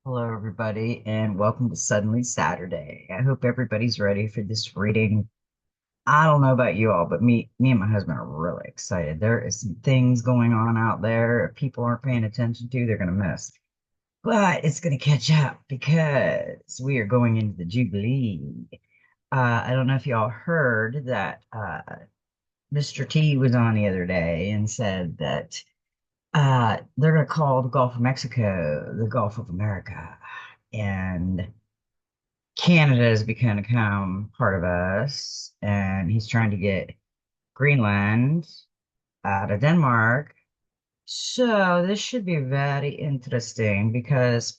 Hello, everybody, and welcome to Suddenly Saturday. I hope everybody's ready for this reading. I don't know about you all, but me and my husband are really excited. There is some things going on out there. If people aren't paying attention to, they're going to miss. But it's going to catch up because we are going into the Jubilee. I don't know if y'all heard that Mr. T was on the other day and said that they're going to call the Gulf of Mexico the Gulf of America. And Canada has become part of us, and he's trying to get Greenland out of Denmark. So this should be very interesting because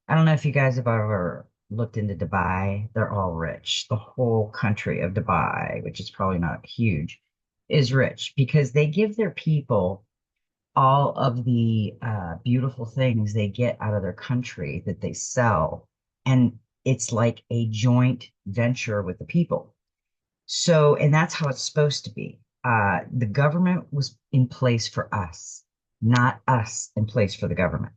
I don't know if you guys have ever looked into Dubai. They're all rich. The whole country of Dubai, which is probably not huge, is rich because they give their people all of the beautiful things they get out of their country that they sell. And it's like a joint venture with the people. So, and that's how it's supposed to be. The government was in place for us, not us in place for the government.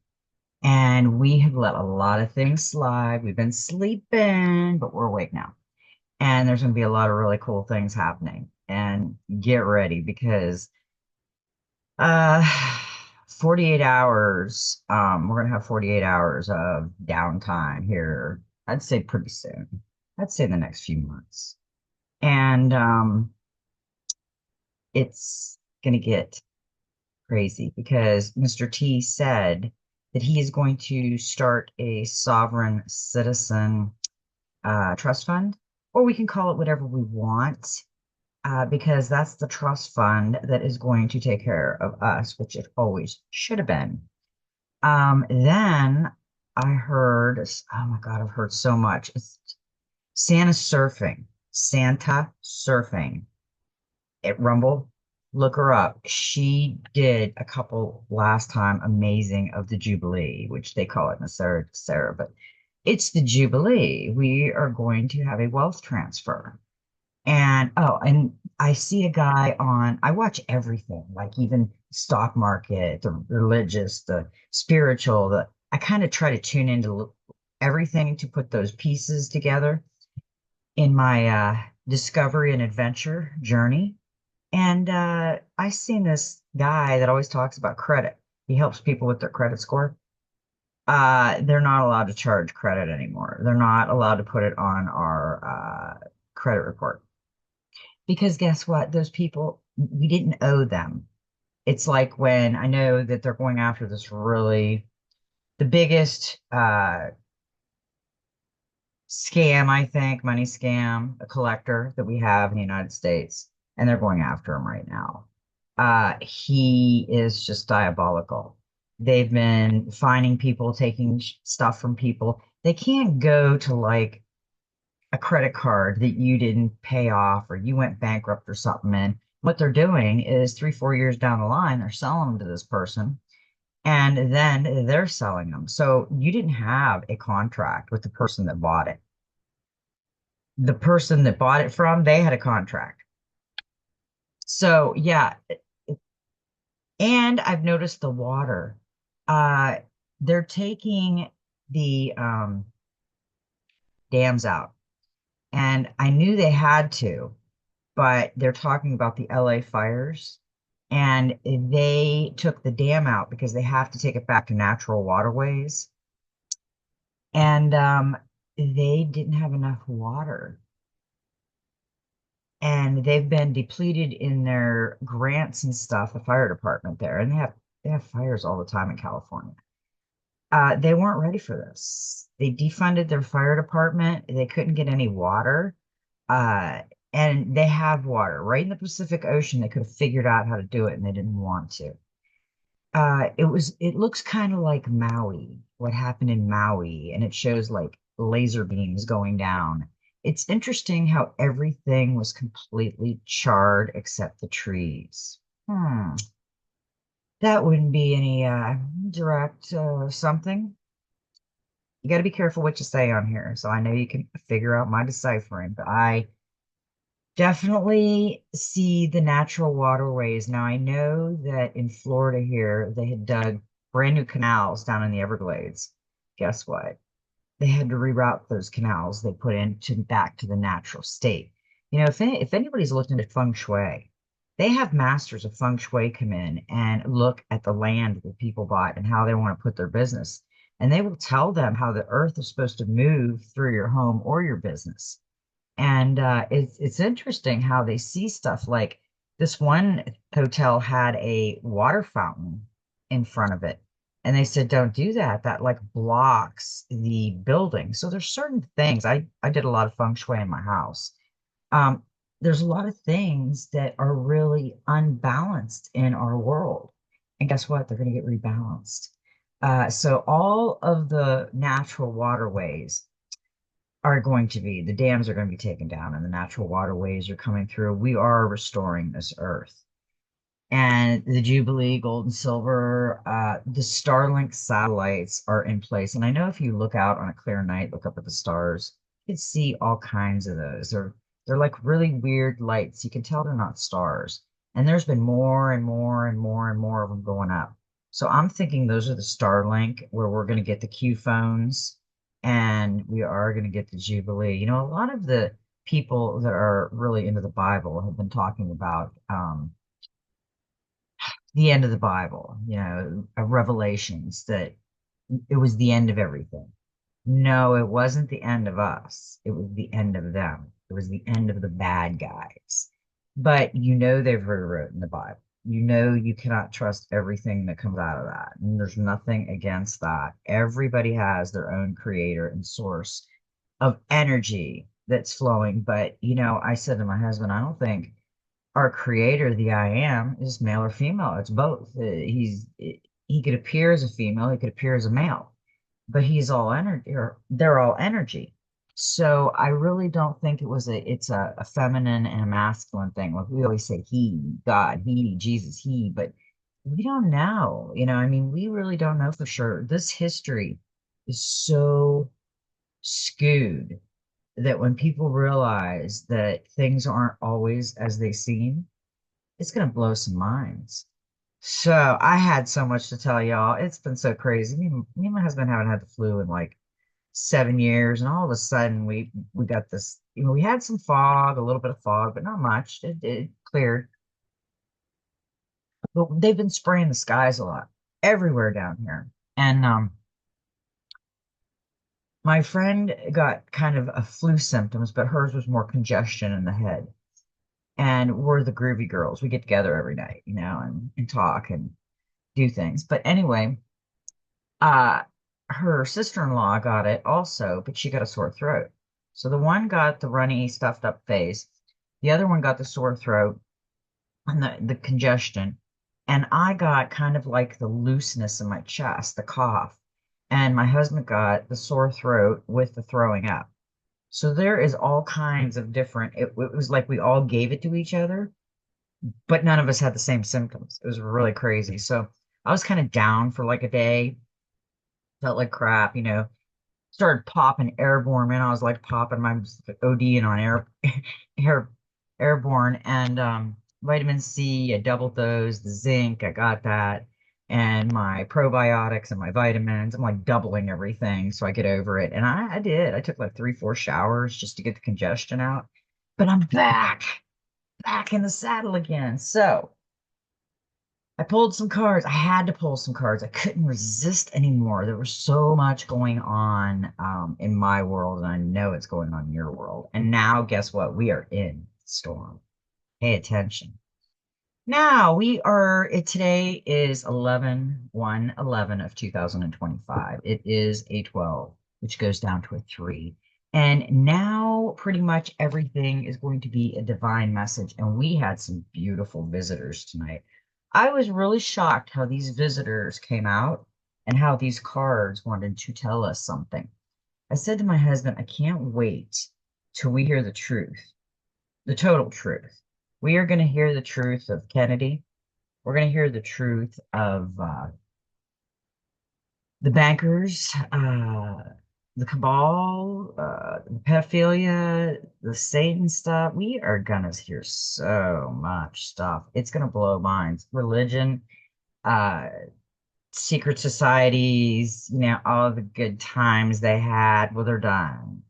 And we have let a lot of things slide. We've been sleeping, but we're awake now. And there's going to be a lot of really cool things happening. And get ready because uh, 48 hours. We're gonna have 48 hours of downtime here. I'd say pretty soon. I'd say in the next few months. And it's gonna get crazy because Mr. T said that he is going to start a sovereign citizen trust fund, or we can call it whatever we want. Because that's the trust fund that is going to take care of us, which it always should have been. Then I heard, oh my God, I've heard so much. It's Santa surfing at Rumble. Look her up. She did a couple last time amazing of the Jubilee, which they call it Sarah, but it's the Jubilee. We are going to have a wealth transfer. And oh, and I see a guy on, I watch everything, like even stock market, the religious, the spiritual, I kind of try to tune into everything to put those pieces together in my discovery and adventure journey. And I seen this guy that always talks about credit. He helps people with their credit score. They're not allowed to charge credit anymore. They're not allowed to put it on our credit report. Because guess what? Those people, we didn't owe them. It's like when I know that they're going after this really, the biggest scam, I think, money scam, a collector that we have in the United States, and they're going after him right now. He is just diabolical. They've been finding people, taking stuff from people. They can't go to like a credit card that you didn't pay off or you went bankrupt or something. And what they're doing is 3, 4 years down the line, they're selling them to this person and then they're selling them. So you didn't have a contract with the person that bought it. The person that bought it from, they had a contract. So yeah, and I've noticed the water. Uh, they're taking the dams out. And I knew they had to, but they're talking about the LA fires. And they took the dam out because they have to take it back to natural waterways. And they didn't have enough water. And they've been depleted in their grants and stuff, the fire department there. And they have fires all the time in California. They weren't ready for this. They defunded their fire department. They couldn't get any water. Uh, and they have water right in the Pacific Ocean. They could have figured out how to do it and they didn't want to. It looks kind of like Maui, what happened in Maui, and it shows like laser beams going down. It's interesting how everything was completely charred except the trees. That wouldn't be any direct something. You got to be careful what you say on here. So I know you can figure out my deciphering, but I definitely see the natural waterways. Now, I know that in Florida here, they had dug brand new canals down in the Everglades. guess what? They had to reroute those canals they put into back to the natural state. If anybody's looked into feng shui, they have masters of feng shui come in and look at the land that people bought and how they want to put their business. And they will tell them how the earth is supposed to move through your home or your business. And it's interesting how they see stuff like this one hotel had a water fountain in front of it. And they said, don't do that. That like blocks the building. So there's certain things. I did a lot of feng shui in my house. Um, there's a lot of things that are really unbalanced in our world. And guess what? They're going to get rebalanced. So all of the natural waterways are going to be, the dams are going to be taken down and the natural waterways are coming through. We are restoring this earth. And the Jubilee, gold and silver, the Starlink satellites are in place. And I know if you look out on a clear night, look up at the stars, you can see all kinds of those. They're like really weird lights. You can tell they're not stars. And there's been more and more and more and more of them going up. So I'm thinking those are the Starlink where we're going to get the Q phones and we are going to get the Jubilee. A lot of the people that are really into the Bible have been talking about the end of the Bible, Revelations, that it was the end of everything. No, it wasn't the end of us. It was the end of them. It was the end of the bad guys. But they've rewritten the Bible. You cannot trust everything that comes out of that. And there's nothing against that. Everybody has their own creator and source of energy that's flowing. But, I said to my husband, I don't think our creator, the I am, is male or female. It's both. He could appear as a female, he could appear as a male, but he's all energy, or they're all energy. So I really don't think it's a feminine and a masculine thing. Like we always say he, God, he, Jesus, he, but we don't know. I mean, we really don't know for sure. This history is so skewed that when people realize that things aren't always as they seem, it's going to blow some minds. So I had so much to tell y'all. It's been so crazy. Me and my husband haven't had the flu in like 7 years, and all of a sudden we got this. We had some fog, a little bit of fog, but not much. It cleared. But they've been spraying the skies a lot everywhere down here, and my friend got kind of a flu symptoms, but hers was more congestion in the head. And we're the groovy girls. We get together every night, and talk and do things. But anyway, uh, her sister-in-law got it also, but she got a sore throat. So the one got the runny, stuffed up face. The other one got the sore throat and the congestion. And I got kind of like the looseness in my chest, the cough. And my husband got the sore throat with the throwing up. So there is all kinds of different, it was like we all gave it to each other, but none of us had the same symptoms. It was really crazy. So I was kind of down for like a day, felt like crap, started popping airborne. Man, I was like popping my ODing on air, airborne and vitamin C. I doubled those, the zinc, I got that, and my probiotics and my vitamins. I'm like doubling everything so I get over it. And I did. I took like 3, 4 showers just to get the congestion out. But I'm back in the saddle again. So I pulled some cards. I had to pull some cards. I couldn't resist anymore. There was so much going on in my world, and I know it's going on in your world. And now, guess what? We are in storm. Pay attention. Now today is 11/1/11 of 2025. It is a 12, which goes down to a 3. And now pretty much everything is going to be a divine message. And we had some beautiful visitors tonight. I was really shocked how these visitors came out and how these cards wanted to tell us something. I said to my husband, I can't wait till we hear the truth, the total truth. We are going to hear the truth of Kennedy. We're going to hear the truth of the bankers, the cabal, the pedophilia, the Satan stuff. We are going to hear so much stuff. It's going to blow minds. Religion, uh, secret societies, all the good times they had. Well, they're done.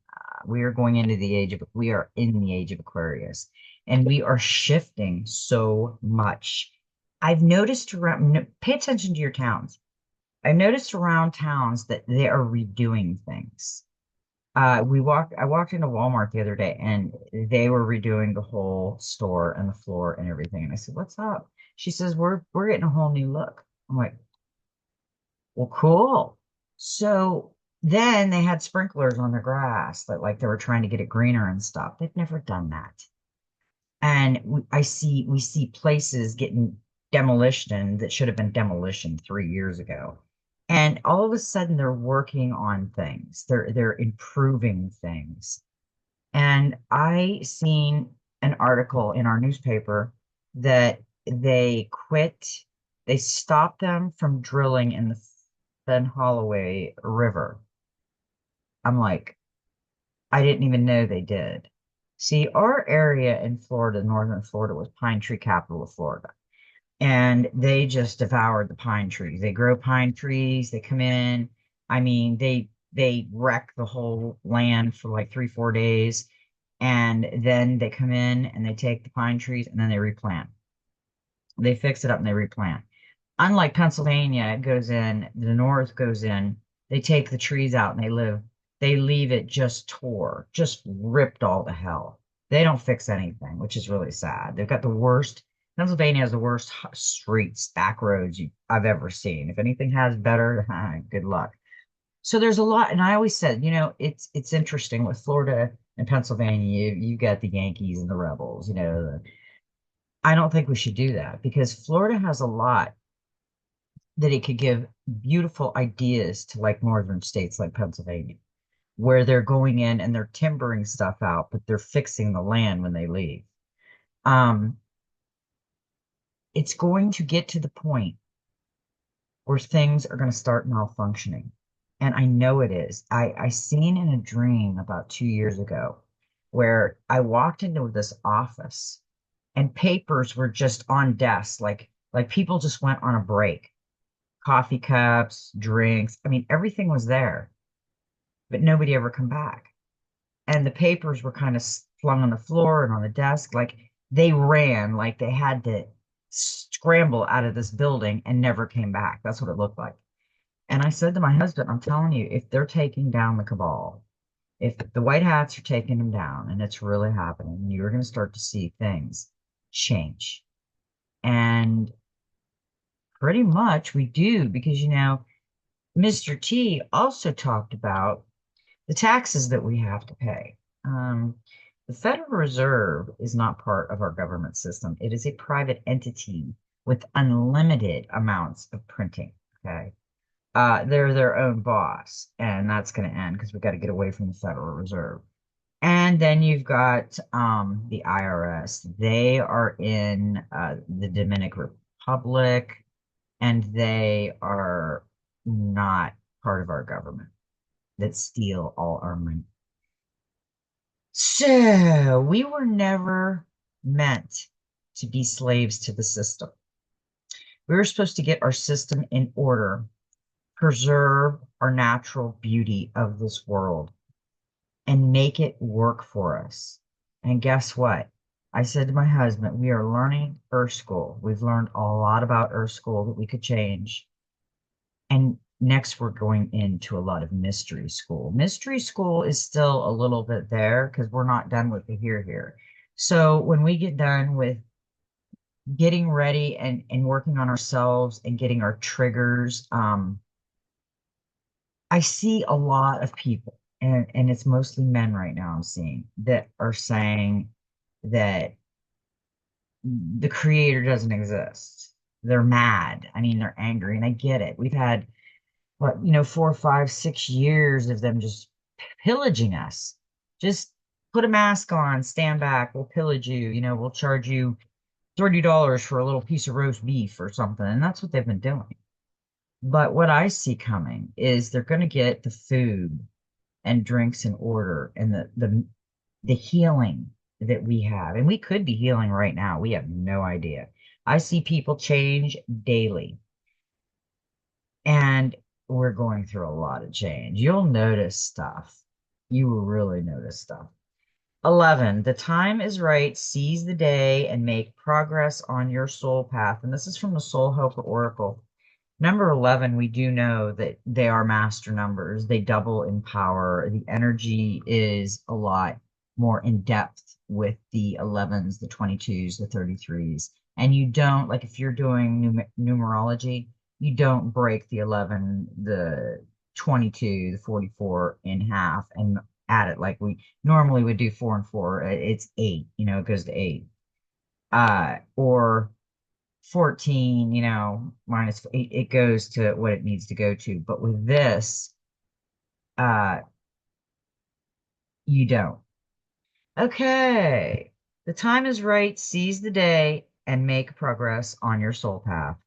We are going into we are in the age of Aquarius, and we are shifting so much. I've noticed around, pay attention to your towns. I noticed around towns that they are redoing things. I walked into Walmart the other day and they were redoing the whole store and the floor and everything. And I said, "What's up?" She says, "We're getting a whole new look." I'm like, "Well, cool." So then they had sprinklers on their grass that like they were trying to get it greener and stuff. They've never done that. And we see places getting demolition that should have been demolition 3 years ago. And all of a sudden they're working on things. They're improving things. And I seen an article in our newspaper that they stopped them from drilling in the Fen Holloway River. I'm like, I didn't even know they did. See, our area in Florida, northern Florida, was pine tree capital of Florida. And they just devoured the pine trees. They grow pine trees, they come in. I mean, they wreck the whole land for like 3, 4 days. And then they come in and they take the pine trees and then they replant. They fix it up and they replant. Unlike Pennsylvania, it goes in, the North goes in, they take the trees out and they leave it just tore, just ripped all to hell. They don't fix anything, which is really sad. They've got the worst, Pennsylvania has the worst streets, back roads I've ever seen. If anything has better, good luck. So there's a lot, and I always said, it's interesting with Florida and Pennsylvania, you got the Yankees and the Rebels, I don't think we should do that because Florida has a lot that it could give beautiful ideas to like northern states like Pennsylvania, where they're going in and they're timbering stuff out, but they're fixing the land when they leave. Um, it's going to get to the point where things are going to start malfunctioning. And I know it is. I seen in a dream about 2 years ago where I walked into this office and papers were just on desks, like people just went on a break. Coffee cups, drinks. I mean, everything was there, but nobody ever come back. And the papers were kind of flung on the floor and on the desk. Like they ran, like they had to scramble out of this building and never came back. That's what it looked like. And I said to my husband, I'm telling you, if they're taking down the cabal, if the white hats are taking them down and it's really happening, you're going to start to see things change. And pretty much we do because, Mr. T also talked about the taxes that we have to pay. The Federal Reserve is not part of our government system. It is a private entity with unlimited amounts of printing. Okay. They're their own boss, and that's going to end because we've got to get away from the Federal Reserve. And then you've got the IRS. They are in the Dominican Republic, and they are not part of our government that steal all our money. So we were never meant to be slaves to the system. We were supposed to get our system in order, preserve our natural beauty of this world, and make it work for us. And guess what? I said to my husband, we are learning Earth School. We've learned a lot about Earth School that we could change. And next, we're going into a lot of mystery school. Mystery school is still a little bit there because we're not done with the here. So when we get done with getting ready and working on ourselves and getting our triggers, I see a lot of people, and it's mostly men right now I'm seeing that are saying that the creator doesn't exist. They're mad. I mean, they're angry, and I get it. We've had 4, 5, 6 years of them just pillaging us. Just put a mask on, stand back, we'll pillage you, we'll charge you $30 for a little piece of roast beef or something. And that's what they've been doing. But what I see coming is they're going to get the food and drinks in order and the healing that we have. And we could be healing right now. We have no idea. I see people change daily. And we're going through a lot of change. You'll notice stuff. You will really notice stuff. 11, the time is right. Seize the day and make progress on your soul path. And this is from the Soul Helper Oracle. Number 11, we do know that they are master numbers. They double in power. The energy is a lot more in depth with the 11s, the 22s, the 33s. And you don't, like if you're doing numerology, you don't break the 11, the 22, the 44 in half and add it like we normally would do 4 and 4. It's eight, it goes to eight. Or 14, minus it goes to what it needs to go to. But with this, uh, you don't. Okay. The time is right. Seize the day and make progress on your soul path.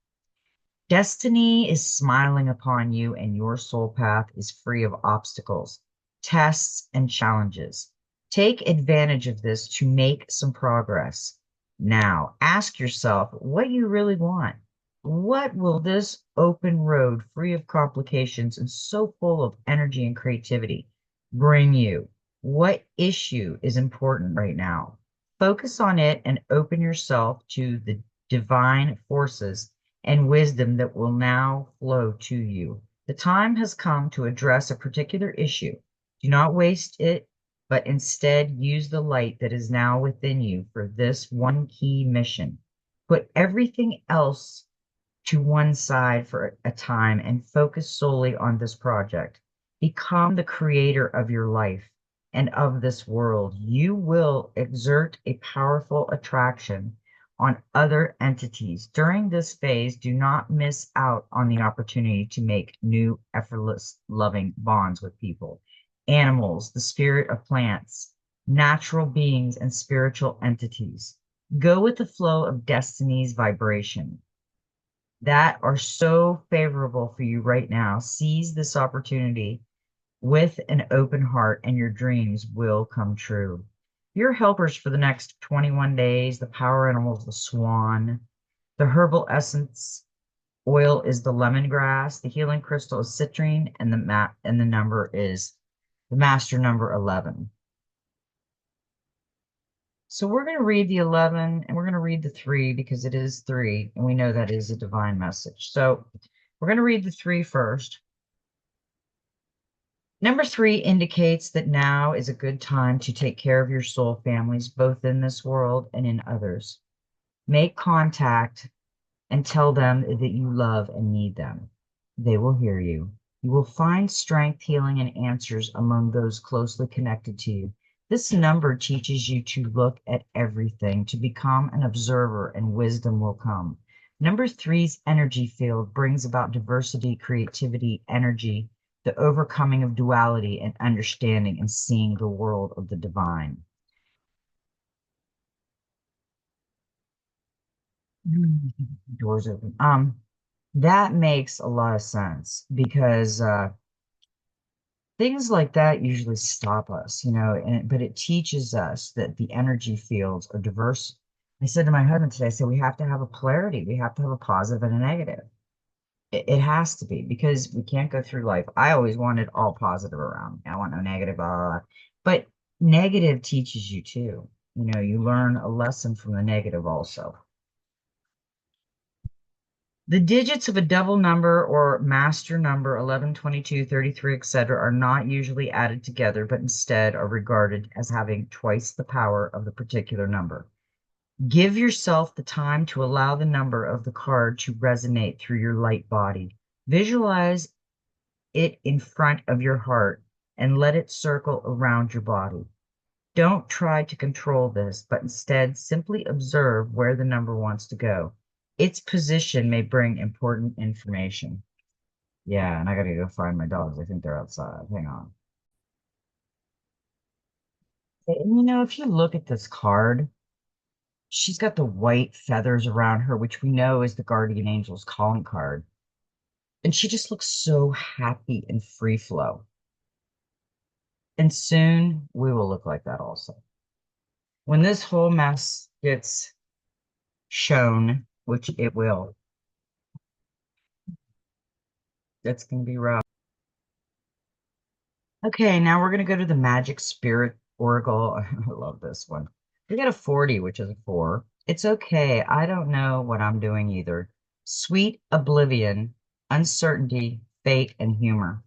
Destiny is smiling upon you, and your soul path is free of obstacles, tests, and challenges. Take advantage of this to make some progress. Now, ask yourself what you really want. What will this open road, free of complications and so full of energy and creativity, bring you? What issue is important right now? Focus on it and open yourself to the divine forces and wisdom that will now flow to you. The time has come to address a particular issue. Do not waste it, but instead use the light that is now within you for this one key mission. Put everything else to one side for a time and focus solely on this project. Become the creator of your life and of this world. You will exert a powerful attraction on other entities. During this phase, do not miss out on the opportunity to make new, effortless, loving bonds with people, animals, the spirit of plants, natural beings, and spiritual entities. Go with the flow of destiny's vibration that are so favorable for you right now. Seize this opportunity with an open heart, and your dreams will come true. Your helpers for the next 21 days, the power animal is the swan, the herbal essence oil is the lemongrass, the healing crystal is citrine, and the number is the master number 11. So we're going to read the 11 and we're going to read the 3 because it is 3, and we know that is a divine message. So we're going to read the 3 first. Number 3 indicates that now is a good time to take care of your soul families, both in this world and in others. Make contact and tell them that you love and need them. They will hear you. You will find strength, healing, and answers among those closely connected to you. This number teaches you to look at everything, to become an observer, and wisdom will come. Number three's energy field brings about diversity, creativity, energy, the overcoming of duality, and understanding and seeing the world of the divine. Doors open. That makes a lot of sense because things like that usually stop us, but it teaches us that the energy fields are diverse. I said to my husband today, I said, we have to have a polarity. We have to have a positive and a negative. It has to be because we can't go through life. I always wanted all positive around me. I want no negative, blah, blah, blah. But negative teaches you too. You learn a lesson from the negative also. The digits of a double number or master number 11, 22, 33, etc. are not usually added together, but instead are regarded as having twice the power of the particular number. Give yourself the time to allow the number of the card to resonate through your light body. Visualize it in front of your heart and let it circle around your body. Don't try to control this, but instead simply observe where the number wants to go. Its position may bring important information. Yeah, and I gotta go find my dogs. I think they're outside. Hang on. And if you look at this card, she's got the white feathers around her, which we know is the guardian angel's calling card. And she just looks so happy and free flow. And soon we will look like that also. When this whole mess gets shown, which it will, That's going to be rough. Okay, now we're going to go to the Magic Spirit Oracle. I love this one. We got a 40, which is a 4. It's okay. I don't know what I'm doing either. Sweet oblivion, uncertainty, fate, and humor.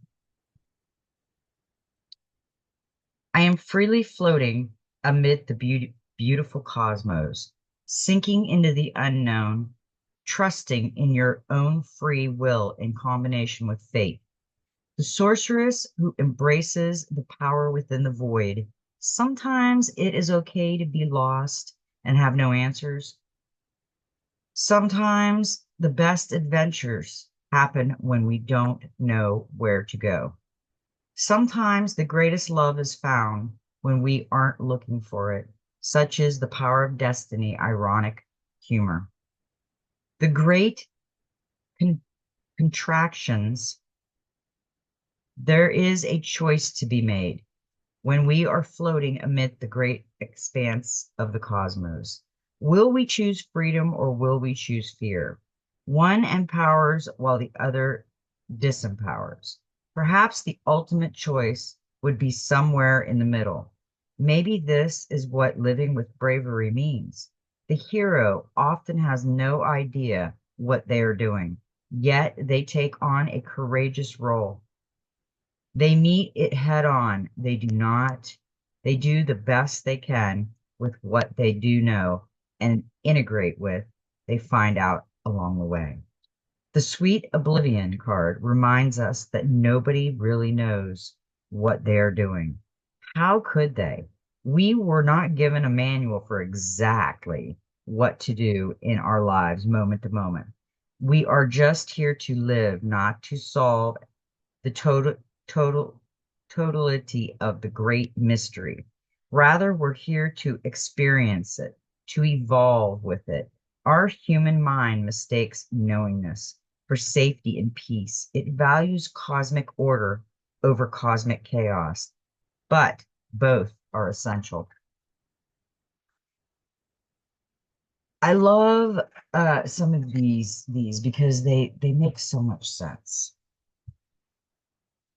I am freely floating amid the beautiful cosmos, sinking into the unknown, trusting in your own free will in combination with fate. The sorceress who embraces the power within the void. Sometimes it is okay to be lost and have no answers. Sometimes the best adventures happen when we don't know where to go. Sometimes the greatest love is found when we aren't looking for it. Such is the power of destiny, ironic humor. The great con- contractions, there is a choice to be made when we are floating amid the great expanse of the cosmos. Will we choose freedom or will we choose fear? One empowers while the other disempowers. Perhaps the ultimate choice would be somewhere in the middle. Maybe this is what living with bravery means. The hero often has no idea what they are doing, yet they take on a courageous role. They meet it head on. They do not, they do the best they can with what they do know and integrate with, they find out along the way. The Sweet Oblivion card reminds us that nobody really knows what they are doing. How could they? We were not given a manual for exactly what to do in our lives moment to moment. We are just here to live, not to solve the total totality of the great mystery. Rather, we're here to experience it, to evolve with it. Our human mind mistakes knowingness for safety and peace. It values cosmic order over cosmic chaos, but both are essential. I love some of these because they make so much sense.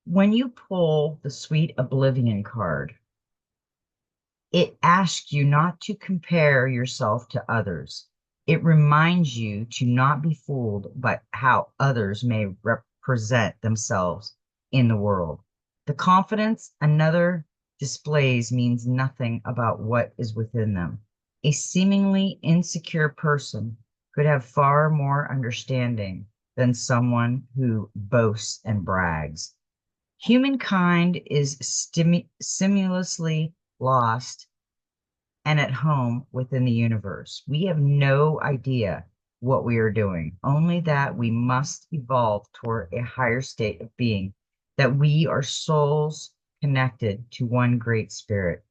When you pull the Sweet Oblivion card, it asks you not to compare yourself to others. It reminds you to not be fooled by how others may represent themselves in the world. The confidence another displays means nothing about what is within them. A seemingly insecure person could have far more understanding than someone who boasts and brags. Humankind is stimulously lost and at home within the universe. We have no idea what we are doing, only that we must evolve toward a higher state of being, that we are souls connected to one great spirit.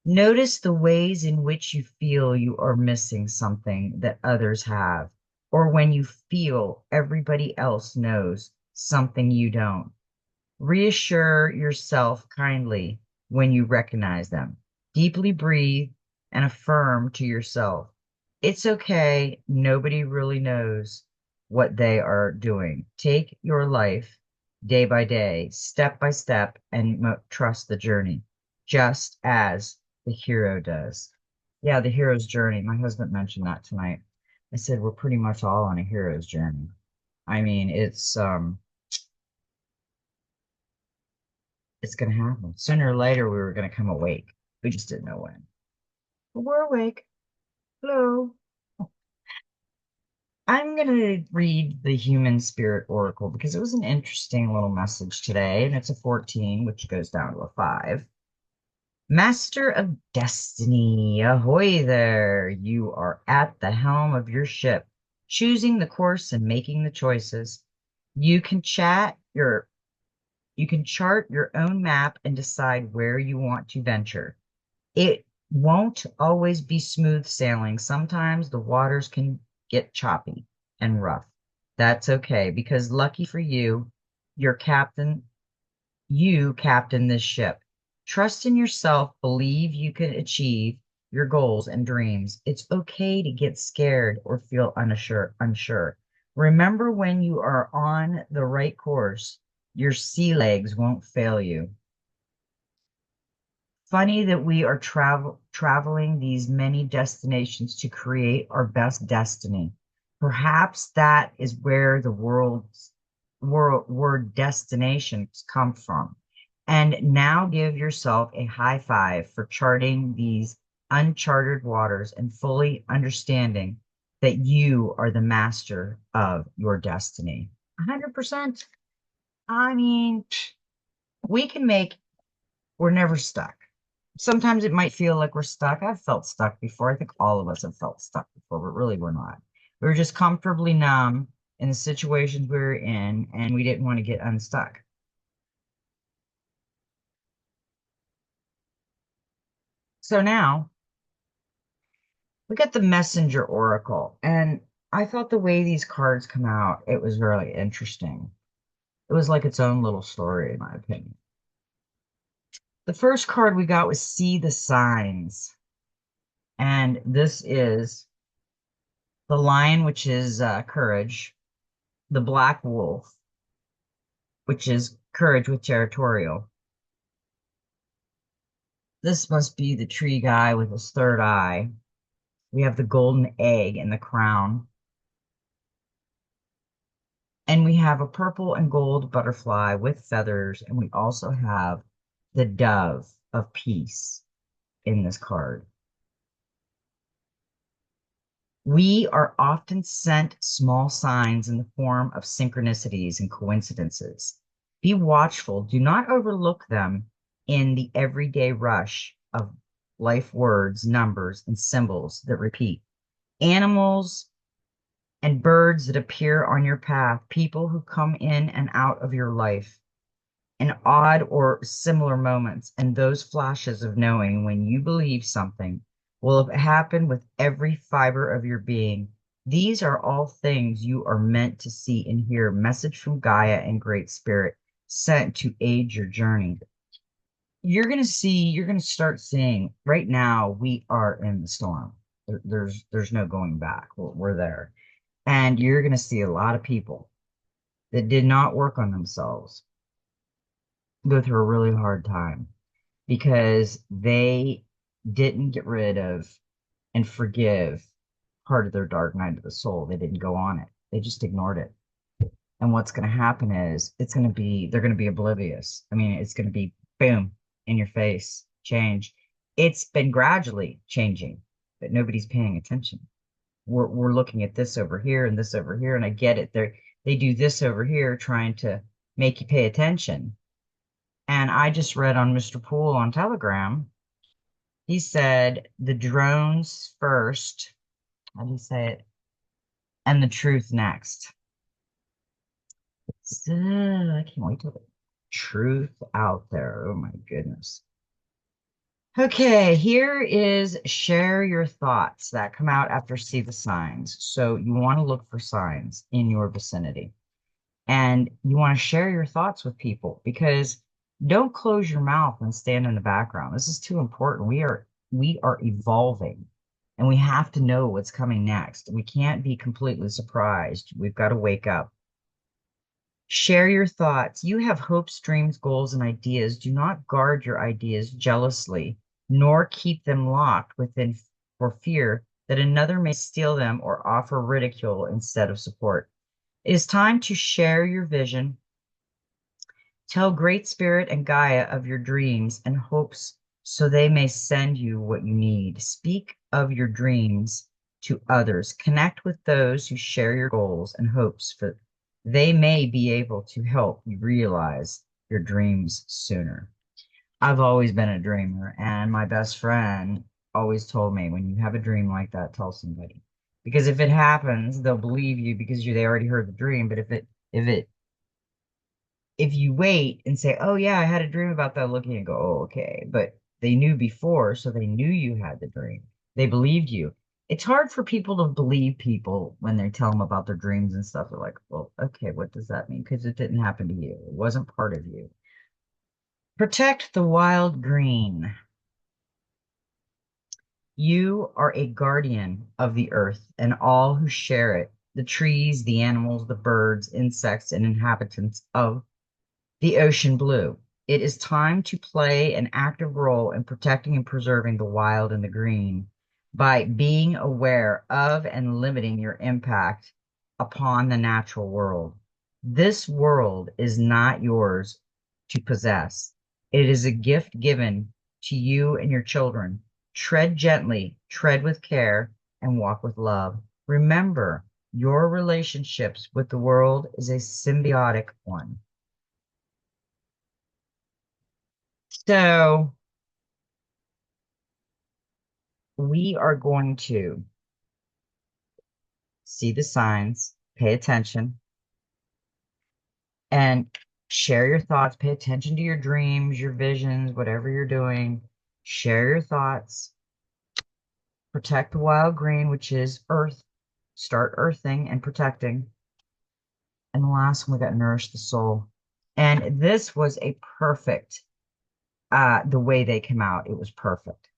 Notice the ways in which you feel you are missing something that others have, or when you feel everybody else knows something you don't. Reassure yourself kindly when you recognize them. Deeply breathe and affirm to yourself, it's okay. Nobody really knows what they are doing. Take your life day by day, step by step, and trust the journey, just as the hero does. Yeah, the hero's journey. My husband mentioned that tonight. I said we're pretty much all on a hero's journey. I mean, it's going to happen. Sooner or later, we were going to come awake. We just didn't know when. But we're awake. Hello. I'm going to read the Human Spirit Oracle because it was an interesting little message today, and it's a 14, which goes down to a 5. Master of Destiny, ahoy there. You are at the helm of your ship, choosing the course and making the choices. You can you can chart your own map and decide where you want to venture. It won't always be smooth sailing. Sometimes the waters can get choppy and rough. That's okay because lucky for you, your captain, you captain this ship. Trust in yourself, believe you can achieve your goals and dreams. It's okay to get scared or feel unsure. Remember, when you are on the right course, your sea legs won't fail you. Funny that we are traveling these many destinations to create our best destiny. Perhaps that is where the word destinations come from. And now give yourself a high five for charting these uncharted waters and fully understanding that you are the master of your destiny. 100%. I mean, we can make, we're never stuck. Sometimes it might feel like we're stuck. I've felt stuck before. I think all of us have felt stuck before, but really we're not. We're just comfortably numb in the situations we were in, and we didn't want to get unstuck. So now we got the Messenger Oracle, and I thought the way these cards come out, it was really interesting. It was like its own little story, in my opinion. The first card we got was See the Signs, and this is the lion, which is courage, the black wolf, which is courage with territorial. This must be the tree guy with his third eye. We have the golden egg in the crown. And we have a purple and gold butterfly with feathers. And we also have the dove of peace in this card. We are often sent small signs in the form of synchronicities and coincidences. Be watchful. Do not overlook them in the everyday rush of life words, numbers, and symbols that repeat. Animals and birds that appear on your path, people who come in and out of your life in odd or similar moments, and those flashes of knowing when you believe something will have happened with every fiber of your being. These are all things you are meant to see and hear. Message from Gaia and Great Spirit sent to aid your journey. You're going to start seeing right now, we are in the storm. There's no going back. We're there. And you're going to see a lot of people that did not work on themselves go through a really hard time because they didn't get rid of and forgive part of their dark night of the soul. They didn't go on it. They just ignored it. And what's going to happen is they're going to be oblivious. I mean, it's going to be boom in your face, change. It's been gradually changing, but nobody's paying attention. We're looking at this over here and this over here, and I get it. They do this over here trying to make you pay attention. And I just read on Mr. Poole on Telegram, he said the drones first, how do you say it? And the truth next. So I can't wait to the truth out there. Oh my goodness. Okay, here is share your thoughts that come out after see the signs. So you want to look for signs in your vicinity and you want to share your thoughts with people because don't close your mouth and stand in the background. This is too important. We are evolving and we have to know what's coming next. We can't be completely surprised. We've got to wake up. Share your thoughts. You have hopes, dreams, goals, and ideas. Do not guard your ideas jealously, nor keep them locked within for fear that another may steal them or offer ridicule instead of support. It is time to share your vision. Tell Great Spirit and Gaia of your dreams and hopes so they may send you what you need. Speak of your dreams to others. Connect with those who share your goals and hopes for they may be able to help you realize your dreams sooner. I've always been a dreamer, and my best friend always told me when you have a dream like that, tell somebody. Because if it happens, they'll believe you because they already heard the dream. But if you wait and say, "Oh yeah, I had a dream about that," looking and go, "Oh, okay," but they knew before, so they knew you had the dream. They believed you. It's hard for people to believe people when they tell them about their dreams and stuff. They're like, "Well, okay, what does that mean?" Because it didn't happen to you. It wasn't part of you. Protect the wild green. You are a guardian of the earth and all who share it. the trees, the animals, the birds, insects, and inhabitants of the ocean blue. It is time to play an active role in protecting and preserving the wild and the green by being aware of and limiting your impact upon the natural world. This world is not yours to possess. It is a gift given to you and your children. Tread gently, tread with care, and walk with love. Remember, your relationships with the world is a symbiotic one. So we are going to see the signs, pay attention, and share your thoughts. Pay attention to your dreams, your visions, whatever you're doing. Share your thoughts. Protect the wild green, which is earth. Start earthing and protecting. And the last one, we got nourish the soul. And this was a perfect, the way they came out, it was perfect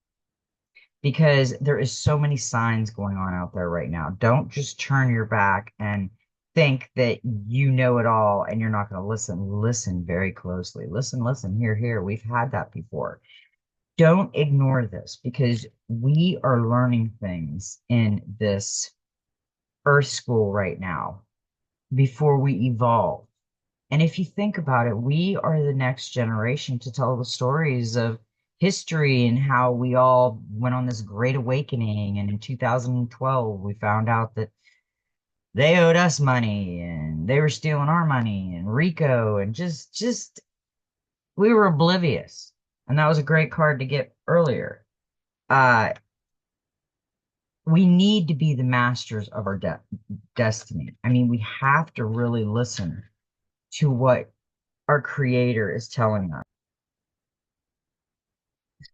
because there is so many signs going on out there right now. Don't just turn your back and think that you know it all and you're not going to listen. Listen very closely. Listen, listen, here, here. We've had that before. Don't ignore this because we are learning things in this earth school right now before we evolve. And if you think about it, we are the next generation to tell the stories of history and how we all went on this great awakening. And in 2012, we found out that they owed us money and they were stealing our money and Rico and just we were oblivious. And that was a great card to get earlier. Uh, we need to be the masters of our destiny. I mean, we have to really listen to what our creator is telling us.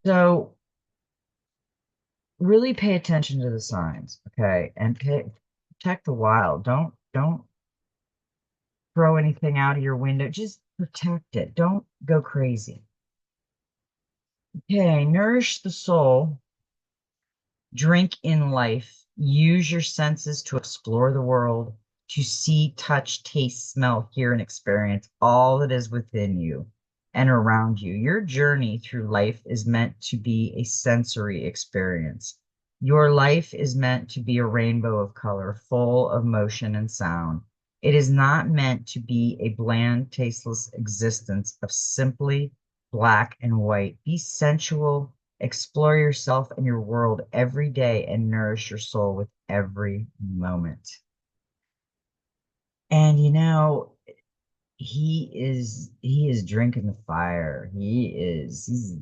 So really pay attention to the signs, okay? And protect the wild. Don't throw anything out of your window. Just protect it. Don't go crazy. Okay, nourish the soul. Drink in life. Use your senses to explore the world, to see, touch, taste, smell, hear, and experience all that is within you and around you. Your journey through life is meant to be a sensory experience. Your life is meant to be a rainbow of color, full of motion and sound. It is not meant to be a bland, tasteless existence of simply black and white. Be sensual, explore yourself and your world every day and nourish your soul with every moment. And he is drinking the fire. He's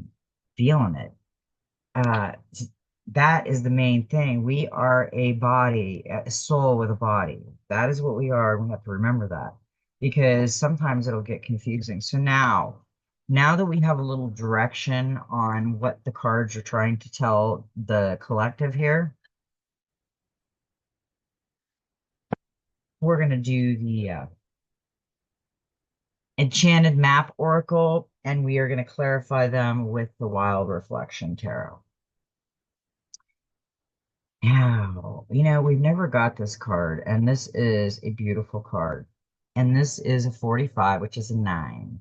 feeling it. Uh that is the main thing. We are a body, a soul with a body. That is what we are. And we have to remember that because sometimes it'll get confusing. So now that we have a little direction on what the cards are trying to tell the collective here, we're going to do the Enchanted Map Oracle, and we are going to clarify them with the Wild Reflection Tarot. Now, we've never got this card, and this is a beautiful card. And this is a 45, which is a 9,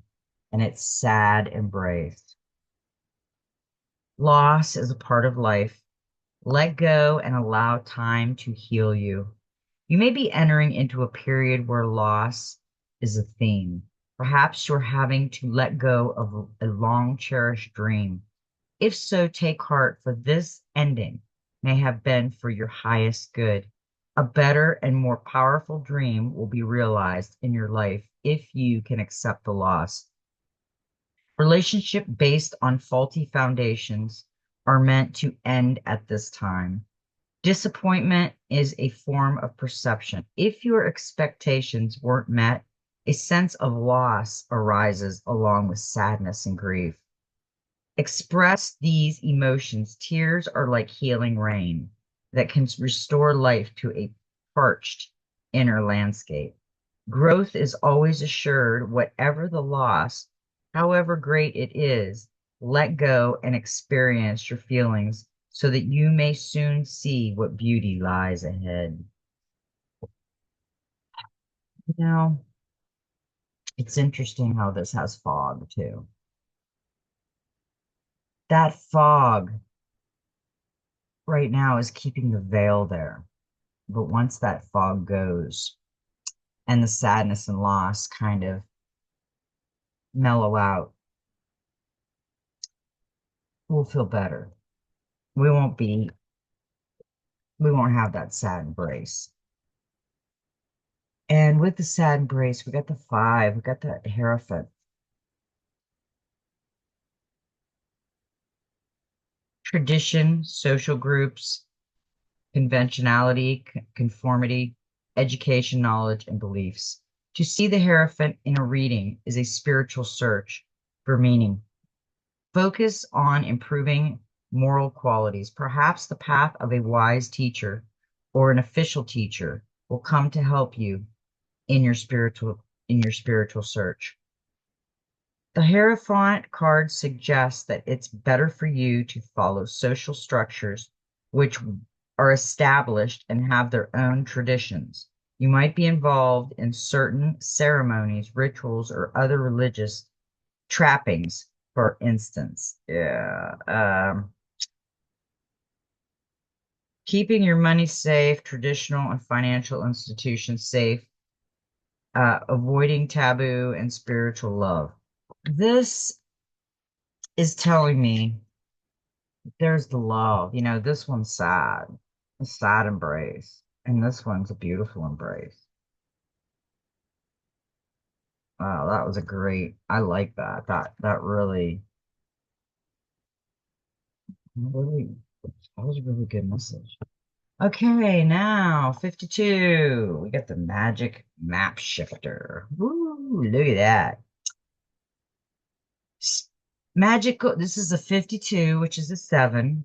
and it's sad embrace. Loss is a part of life. Let go and allow time to heal you. You may be entering into a period where loss is a theme. Perhaps you're having to let go of a long cherished dream. If so, take heart, for this ending may have been for your highest good. A better and more powerful dream will be realized in your life if you can accept the loss. Relationship based on faulty foundations are meant to end at this time. Disappointment is a form of perception. If your expectations weren't met, a sense of loss arises along with sadness and grief. Express these emotions. Tears are like healing rain that can restore life to a parched inner landscape. Growth is always assured, whatever the loss, however great it is. Let go and experience your feelings so that you may soon see what beauty lies ahead. Now, it's interesting how this has fog too. That fog right now is keeping the veil there. But once that fog goes and the sadness and loss kind of mellow out, we'll feel better. We won't be, we won't have that sad embrace. And with the sad embrace, we got the five, we got the Hierophant. Tradition, social groups, conventionality, conformity, education, knowledge, and beliefs. To see the Hierophant in a reading is a spiritual search for meaning. Focus on improving moral qualities. Perhaps the path of a wise teacher or an official teacher will come to help you in your spiritual search. The Hierophant card suggests that it's better for you to follow social structures which are established and have their own traditions. You might be involved in certain ceremonies, rituals, or other religious trappings, for instance. Yeah. Keeping your money safe, traditional and financial institutions safe, avoiding taboo and spiritual love. This is telling me there's the love. This one's sad, a sad embrace, and this one's a beautiful embrace. Wow, that was a great. I like that. That really, that was a really good message. Okay, now 52. We got the magic map shifter. Woo, look at that. Magical. This is a 52, which is a 7.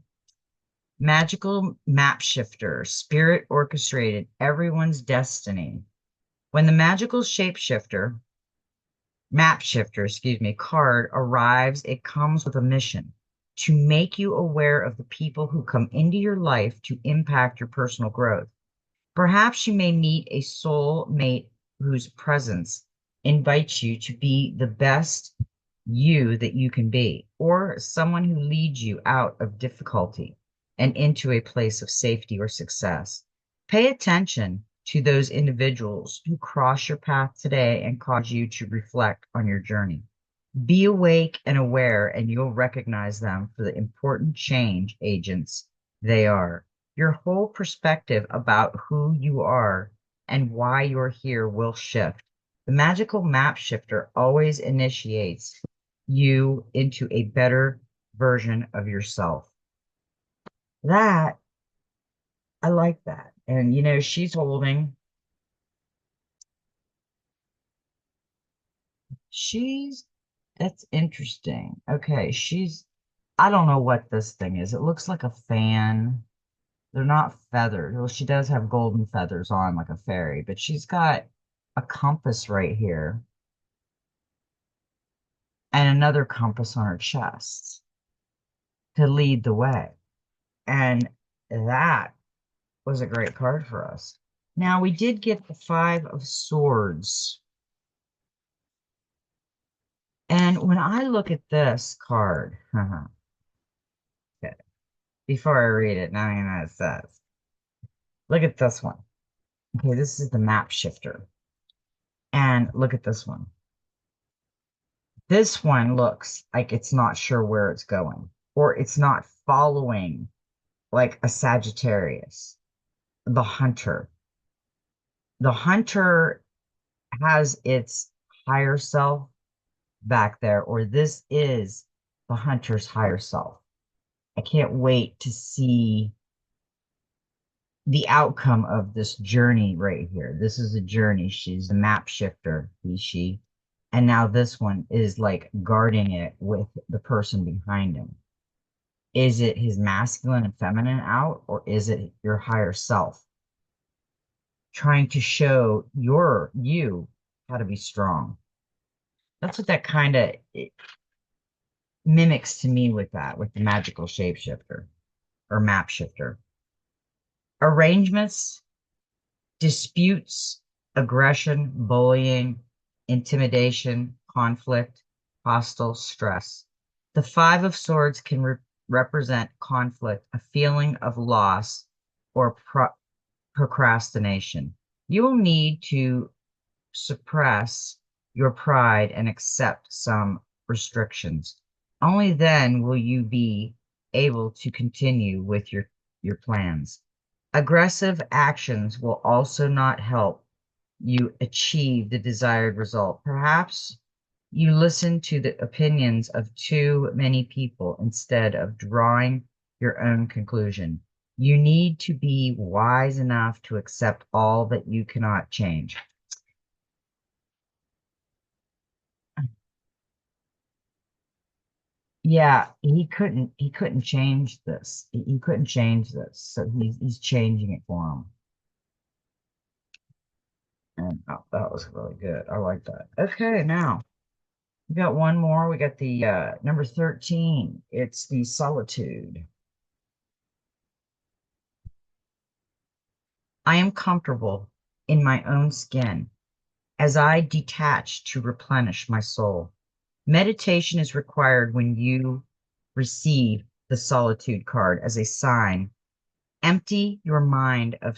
Magical map shifter, spirit orchestrated everyone's destiny. When the magical shapeshifter, map shifter, excuse me, card arrives, it comes with a mission to make you aware of the people who come into your life to impact your personal growth. Perhaps you may meet a soul mate whose presence invites you to be the best you that you can be, or someone who leads you out of difficulty and into a place of safety or success. Pay attention to those individuals who cross your path today and cause you to reflect on your journey. Be awake and aware, and you'll recognize them for the important change agents they are. Your whole perspective about who you are and why you're here will shift. The magical map shifter always initiates you into a better version of yourself. That, I like that. And, she's, that's interesting. Okay, I don't know what this thing is. It looks like a fan. They're not feathered. Well, she does have golden feathers on like a fairy, but she's got a compass right here and another compass on her chest to lead the way. And that was a great card for us. Now, we did get the Five of Swords. And when I look at this card, okay, before I read it, now you know what it says. Look at this one. Okay, this is the map shifter. And look at this one. This one looks like it's not sure where it's going, or it's not following like a Sagittarius, the hunter. The hunter has its higher self back there, or this is the hunter's higher self. I can't wait to see the outcome of this journey right here. This is a journey. She's the map shifter, he's she. And now this one is like guarding it with the person behind him. Is it his masculine and feminine out, or is it your higher self trying to show you how to be strong? That's what that kind of mimics to me with the magical shapeshifter or map shifter. Arrangements, disputes, aggression, bullying, intimidation, conflict, hostile, stress. The Five of Swords can represent conflict, a feeling of loss, or procrastination. You will need to suppress your pride and accept some restrictions. Only then will you be able to continue with your plans. Aggressive actions will also not help you achieve the desired result. Perhaps you listen to the opinions of too many people instead of drawing your own conclusion. You need to be wise enough to accept all that you cannot change. Yeah, he couldn't change this. He couldn't change this. So he's changing it for him. And oh, that was really good. I like that. Okay, now we got one more. We got the number 13. It's the solitude. I am comfortable in my own skin as I detach to replenish my soul. Meditation is required when you receive the solitude card as a sign. Empty your mind of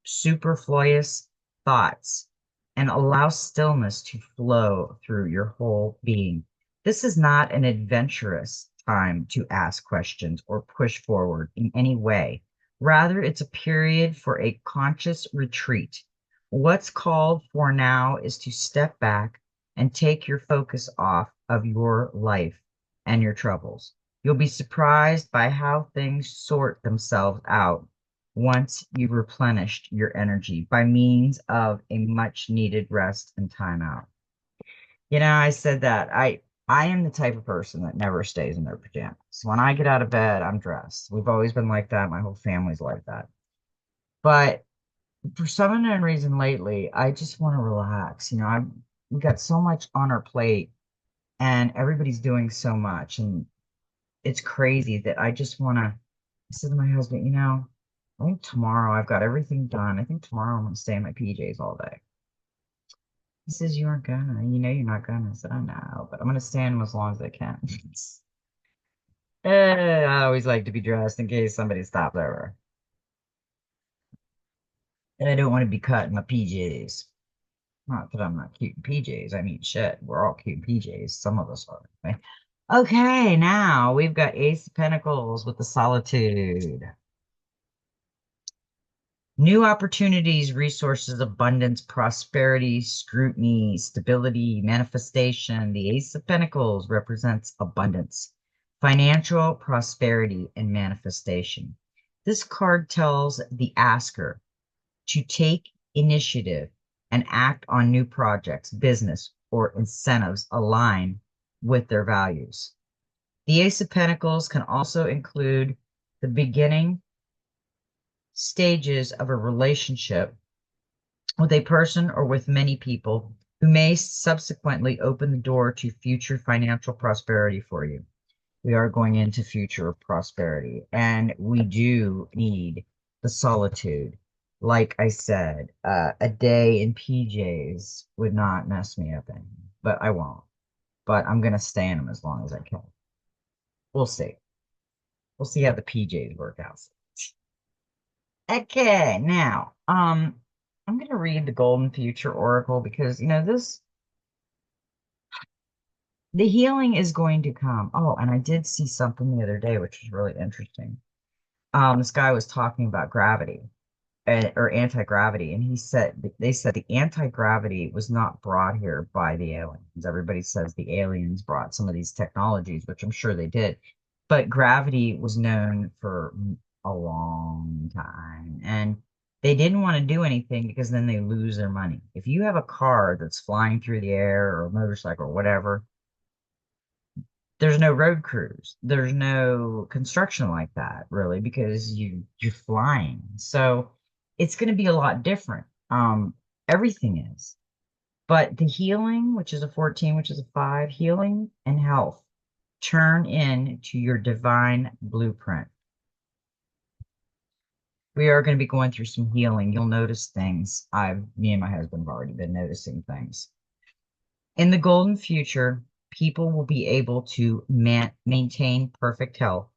superfluous thoughts and allow stillness to flow through your whole being. This is not an adventurous time to ask questions or push forward in any way. Rather, it's a period for a conscious retreat. What's called for now is to step back and take your focus off of your life and your troubles. You'll be surprised by how things sort themselves out once you've replenished your energy by means of a much needed rest and time out. I said that I am the type of person that never stays in their pajamas. When I get out of bed, I'm dressed. We've always been like that. My whole family's like that. But for some unknown reason lately, I just want to relax. We got so much on our plate and everybody's doing so much. And it's crazy that I just want to. I said to my husband, I think tomorrow I've got everything done. I think tomorrow I'm going to stay in my PJs all day. He says, you aren't gonna. You know you're not gonna. I said, I know, but I'm going to stay in them as long as I can. I always like to be dressed in case somebody stops over. And I don't want to be caught in my PJs. Not that I'm not cute in PJs. I mean, shit, we're all cute in PJs. Some of us are. Right? Okay, now we've got Ace of Pentacles with the Solitude. New opportunities, resources, abundance, prosperity, scrutiny, stability, manifestation. The Ace of Pentacles represents abundance, financial prosperity, and manifestation. This card tells the asker to take initiative and act on new projects, business, or incentives aligned with their values. The Ace of Pentacles can also include the beginning stages of a relationship with a person or with many people who may subsequently open the door to future financial prosperity for you. We are going into future prosperity, and we do need the solitude. Like I said, a day in PJs would not mess me up any, but I won't. But I'm going to stay in them as long as I can. We'll see. We'll see how the PJs work out. Okay, now, I'm going to read the Golden Future Oracle because, the healing is going to come. Oh, and I did see something the other day, which was really interesting. This guy was talking about gravity or anti-gravity, and they said the anti-gravity was not brought here by the aliens. Everybody says the aliens brought some of these technologies, which I'm sure they did, but gravity was known for a long time, and they didn't want to do anything because then they lose their money. If you have a car that's flying through the air or a motorcycle or whatever, there's no road crews. There's no construction like that, really, because you're flying. So it's going to be a lot different. Everything is. But the healing, which is a 14, which is a 5, healing and health turn into your divine blueprint. We are going to be going through some healing. You'll notice things. Me and my husband have already been noticing things. In the golden future, people will be able to maintain perfect health.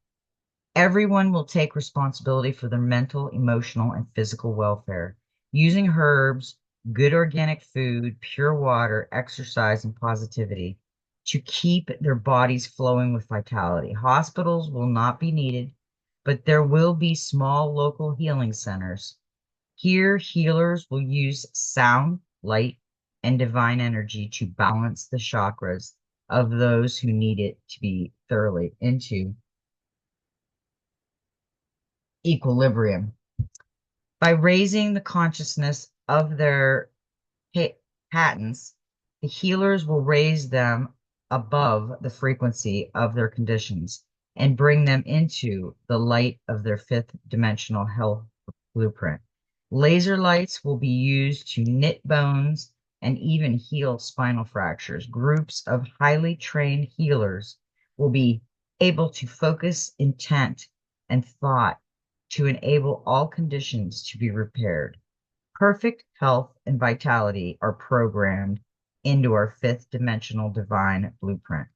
Everyone will take responsibility for their mental, emotional, and physical welfare, using herbs, good organic food, pure water, exercise, and positivity to keep their bodies flowing with vitality. Hospitals will not be needed, but there will be small local healing centers. Here, healers will use sound, light, and divine energy to balance the chakras of those who need it to be thoroughly into equilibrium. By raising the consciousness of their patents, the healers will raise them above the frequency of their conditions and bring them into the light of their fifth dimensional health blueprint. Laser lights will be used to knit bones and even heal spinal fractures. Groups of highly trained healers will be able to focus intent and thought to enable all conditions to be repaired. Perfect health and vitality are programmed into our fifth dimensional divine blueprint.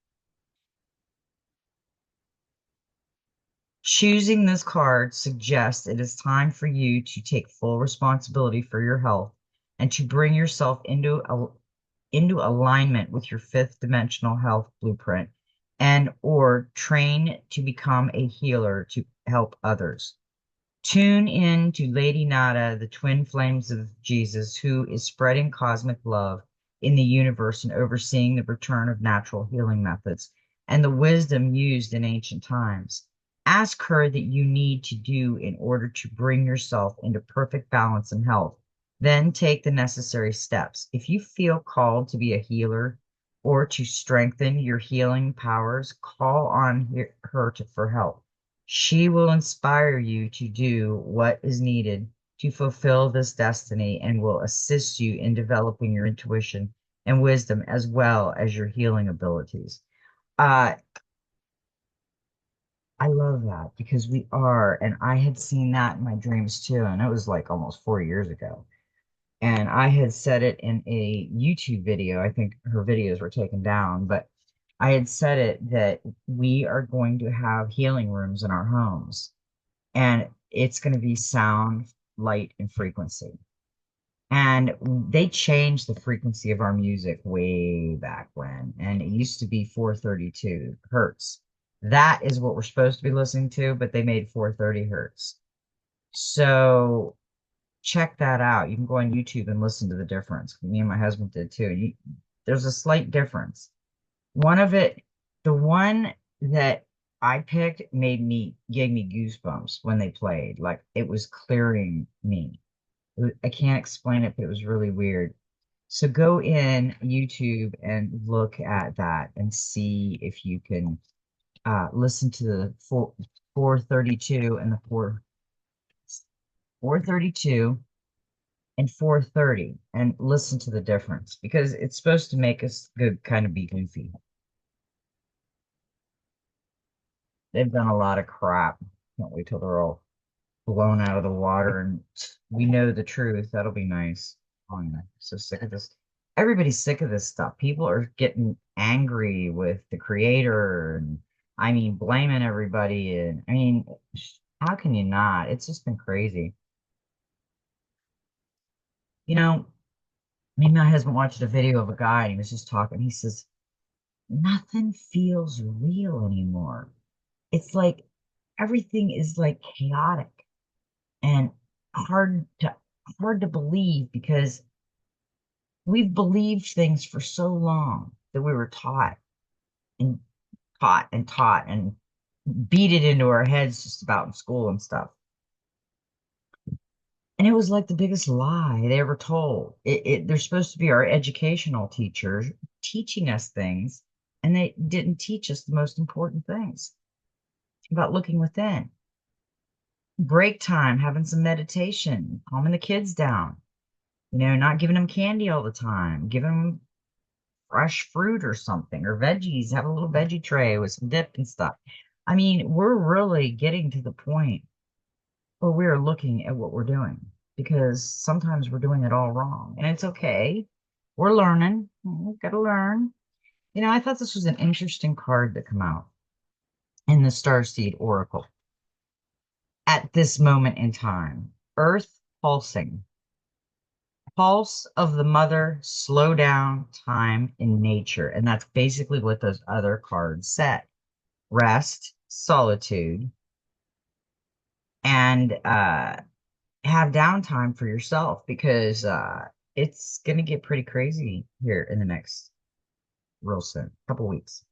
Choosing this card suggests it is time for you to take full responsibility for your health and to bring yourself into alignment with your fifth dimensional health blueprint and or train to become a healer to help others. Tune in to Lady Nada, the twin flames of Jesus, who is spreading cosmic love in the universe and overseeing the return of natural healing methods and the wisdom used in ancient times. Ask her that you need to do in order to bring yourself into perfect balance and health. Then take the necessary steps. If you feel called to be a healer or to strengthen your healing powers, call on for help. She will inspire you to do what is needed to fulfill this destiny and will assist you in developing your intuition and wisdom as well as your healing abilities. Uh, I love that because and I had seen that in my dreams too, and it was like almost 4 years ago. And I had said it in a YouTube video. I think her videos were taken down, but I had said it that we are going to have healing rooms in our homes and it's going to be sound, light, and frequency. And they changed the frequency of our music way back when, and it used to be 432 hertz. That is what we're supposed to be listening to, but they made 430 hertz. So check that out. You can go on YouTube and listen to the difference. Me and my husband did too. There's a slight difference. One of it, the one that I picked gave me goosebumps when they played. Like it was clearing me. I can't explain it, but it was really weird. So go in YouTube and look at that and see if you can listen to the 432 and the 432 and 430 and listen to the difference because it's supposed to make us good kind of be goofy. They've done a lot of crap. Can't wait till they're all blown out of the water and we know the truth. That'll be nice. Oh, I'm so sick of this. Everybody's sick of this stuff. People are getting angry with the creator and I mean blaming everybody and I mean how can you not? It's just been crazy. You know, me and my husband watched a video of a guy and he was just talking. He says, nothing feels real anymore. It's like everything is like chaotic and hard to hard to believe because we've believed things for so long that we were and taught and beat it into our heads just about in school and stuff. And it was like the biggest lie they ever told. They're supposed to be our educational teachers teaching us things, and they didn't teach us the most important things about looking within. Break time, having some meditation, calming the kids down, not giving them candy all the time, giving them fresh fruit or something, or veggies, have a little veggie tray with some dip and stuff. I mean, we're really getting to the point or we are looking at what we're doing because sometimes we're doing it all wrong and it's okay. We're learning. We've got to learn. I thought this was an interesting card that come out in the Starseed Oracle at this moment in time. Earth pulsing, pulse of the mother, slow down time in nature. And that's basically what those other cards said. Rest, solitude, and have downtime for yourself because it's going to get pretty crazy here in the next real soon, couple weeks.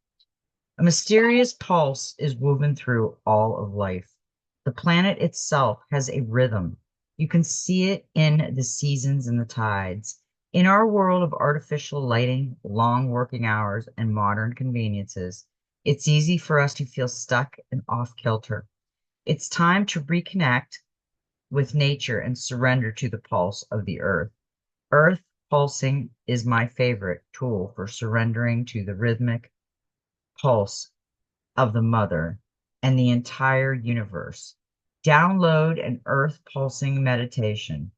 A mysterious pulse is woven through all of life. The planet itself has a rhythm. You can see it in the seasons and the tides. In our world of artificial lighting, long working hours, and modern conveniences, it's easy for us to feel stuck and off kilter. It's time to reconnect with nature and surrender to the pulse of the earth. Earth pulsing is my favorite tool for surrendering to the rhythmic pulse of the mother and the entire universe. Download an earth pulsing meditation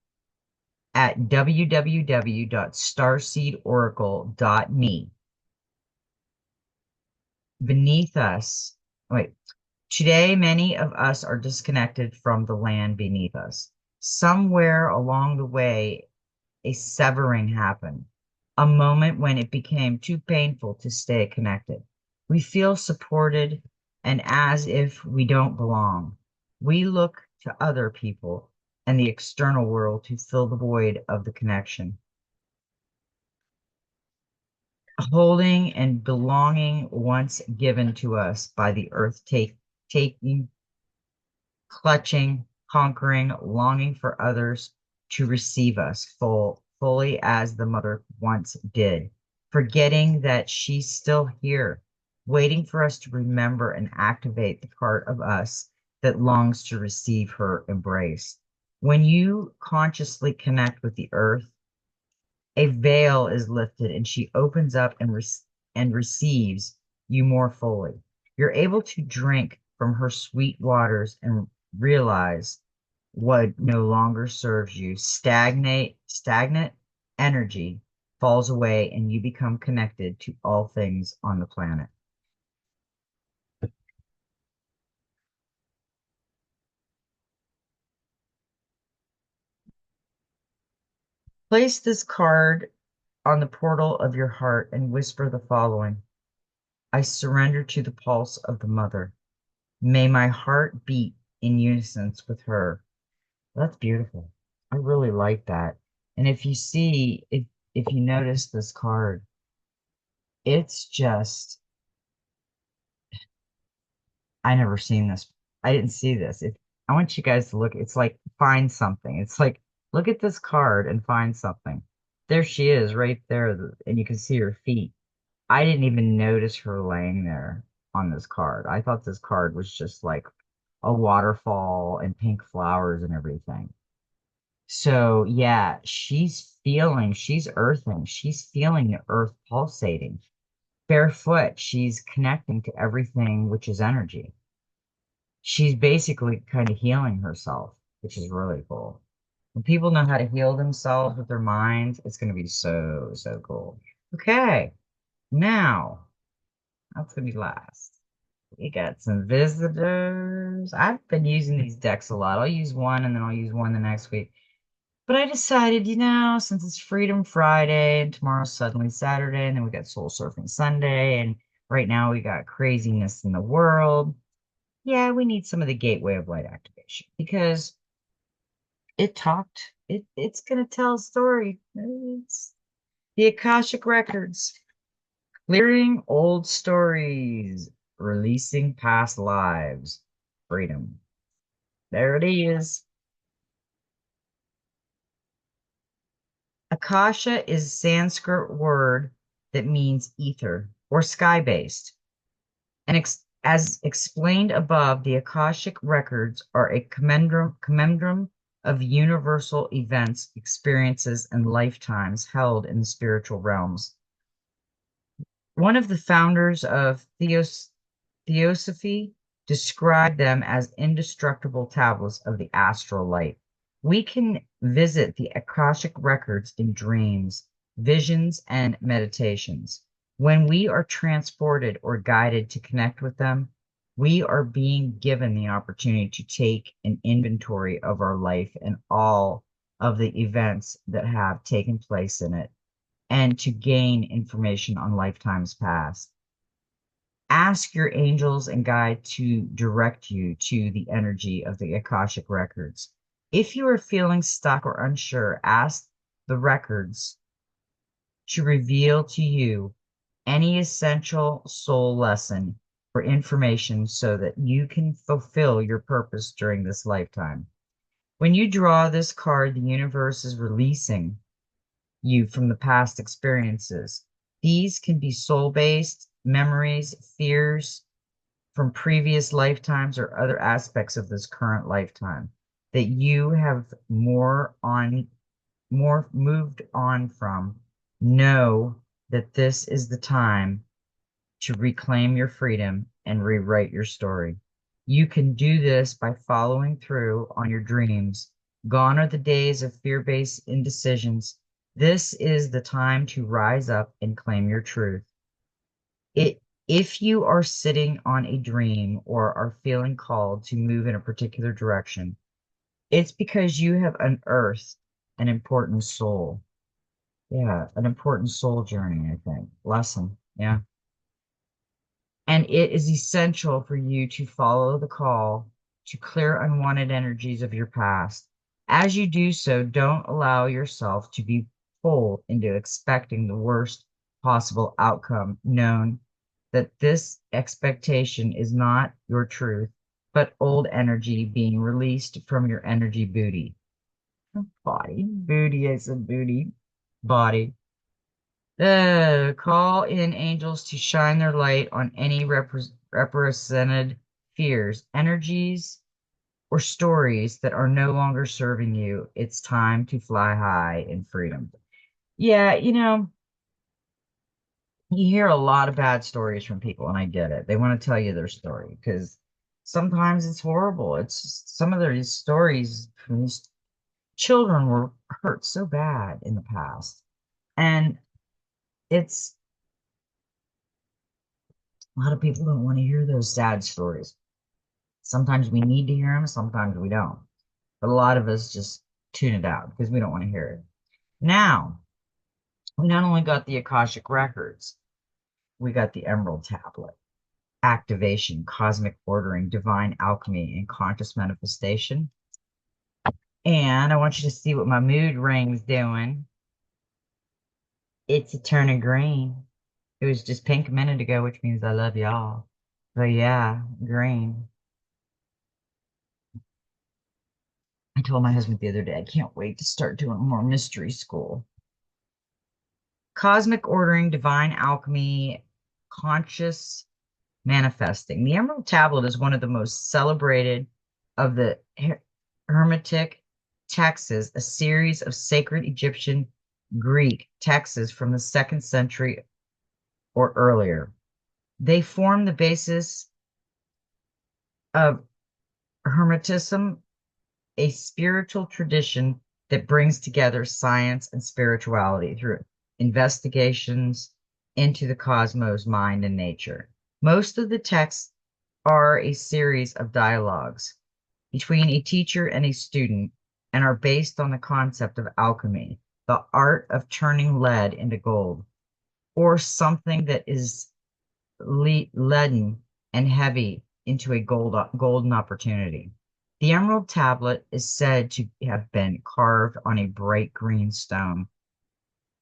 at www.starseedoracle.me. Beneath us, wait, today many of us are disconnected from the land beneath us. Somewhere along the way, a severing happened, a moment when it became too painful to stay connected. We feel supported and as if we don't belong. We look to other people and the external world to fill the void of the connection. Holding and belonging once given to us by the earth taking, clutching, conquering, longing for others to receive us fully as the mother once did, forgetting that she's still here, waiting for us to remember and activate the part of us that longs to receive her embrace. When you consciously connect with the earth, a veil is lifted and she opens up and receives you more fully. You're able to drink from her sweet waters and realize what no longer serves you. Stagnant energy falls away and you become connected to all things on the planet. Place this card on the portal of your heart and whisper the following. I surrender to the pulse of the mother. May my heart beat in unison with her. That's beautiful. I really like that. And if you notice this card, it's just, I never seen this. I didn't see this. I want you guys to look. It's like find something. It's like look at this card and find something. There she is, right there, and you can see her feet. I didn't even notice her laying there on this card. I thought this card was just like a waterfall and pink flowers and everything. So yeah, she's earthing, she's feeling the earth pulsating. Barefoot, she's connecting to everything which is energy. She's basically kind of healing herself, which is really cool. When people know how to heal themselves with their minds, it's going to be so, so cool. Okay, now that's going to be last. We got some visitors. I've been using these decks a lot. I'll use one and then I'll use one the next week. But I decided, since it's Freedom Friday and tomorrow's suddenly Saturday, and then we got Soul Surfing Sunday, and right now we got craziness in the world. Yeah, we need some of the gateway of light activation because it's gonna tell a story. It's the Akashic Records, clearing old stories, releasing past lives, freedom. There it is. Akasha is a Sanskrit word that means ether or sky-based. And as explained above, the Akashic records are a commendrum of universal events, experiences, and lifetimes held in the spiritual realms. One of the founders of Theosophy describe them as indestructible tablets of the astral light. We can visit the Akashic records in dreams, visions, and meditations. When we are transported or guided to connect with them, we are being given the opportunity to take an inventory of our life and all of the events that have taken place in it, and to gain information on lifetimes past. Ask your angels and guide to direct you to the energy of the Akashic records. If you are feeling stuck or unsure, ask the records to reveal to you any essential soul lesson or information so that you can fulfill your purpose during this lifetime. When you draw this card, the universe is releasing you from the past experiences. These can be soul based memories, fears from previous lifetimes, or other aspects of this current lifetime that you have more moved on from. Know that this is the time to reclaim your freedom and rewrite your story. You can do this by following through on your dreams. Gone are the days of fear based indecisions. This is the time to rise up and claim your truth. If you are sitting on a dream or are feeling called to move in a particular direction, it's because you have unearthed an important soul. Yeah, an important soul journey, I think. Lesson. Yeah. And it is essential for you to follow the call to clear unwanted energies of your past. As you do so, don't allow yourself to be pulled into expecting the worst possible outcome, known that this expectation is not your truth, but old energy being released from your energy booty. Body. Booty, I said booty. Body. Call in angels to shine their light on any represented fears, energies, or stories that are no longer serving you. It's time to fly high in freedom. Yeah, you hear a lot of bad stories from people, and I get it. They want to tell you their story because sometimes it's horrible. It's just, some of these stories from these children were hurt so bad in the past. And it's a lot of people don't want to hear those sad stories. Sometimes we need to hear them, sometimes we don't. But a lot of us just tune it out because we don't want to hear it. Now, we not only got the Akashic records, we got the Emerald Tablet, activation, cosmic ordering, divine alchemy, and conscious manifestation. And I want you to see what my mood ring's doing. It's a turn of green. It was just pink a minute ago, which means I love y'all. But yeah, green. I told my husband the other day, I can't wait to start doing more mystery school. Cosmic ordering, divine alchemy, conscious manifesting. The Emerald Tablet is one of the most celebrated of the Hermetic texts, a series of sacred Egyptian Greek texts from the 2nd century or earlier. They form the basis of Hermetism, a spiritual tradition that brings together science and spirituality through investigations into the cosmos, mind, and nature. Most of the texts are a series of dialogues between a teacher and a student and are based on the concept of alchemy, the art of turning lead into gold, or something that is leaden and heavy into a golden opportunity. The Emerald Tablet is said to have been carved on a bright green stone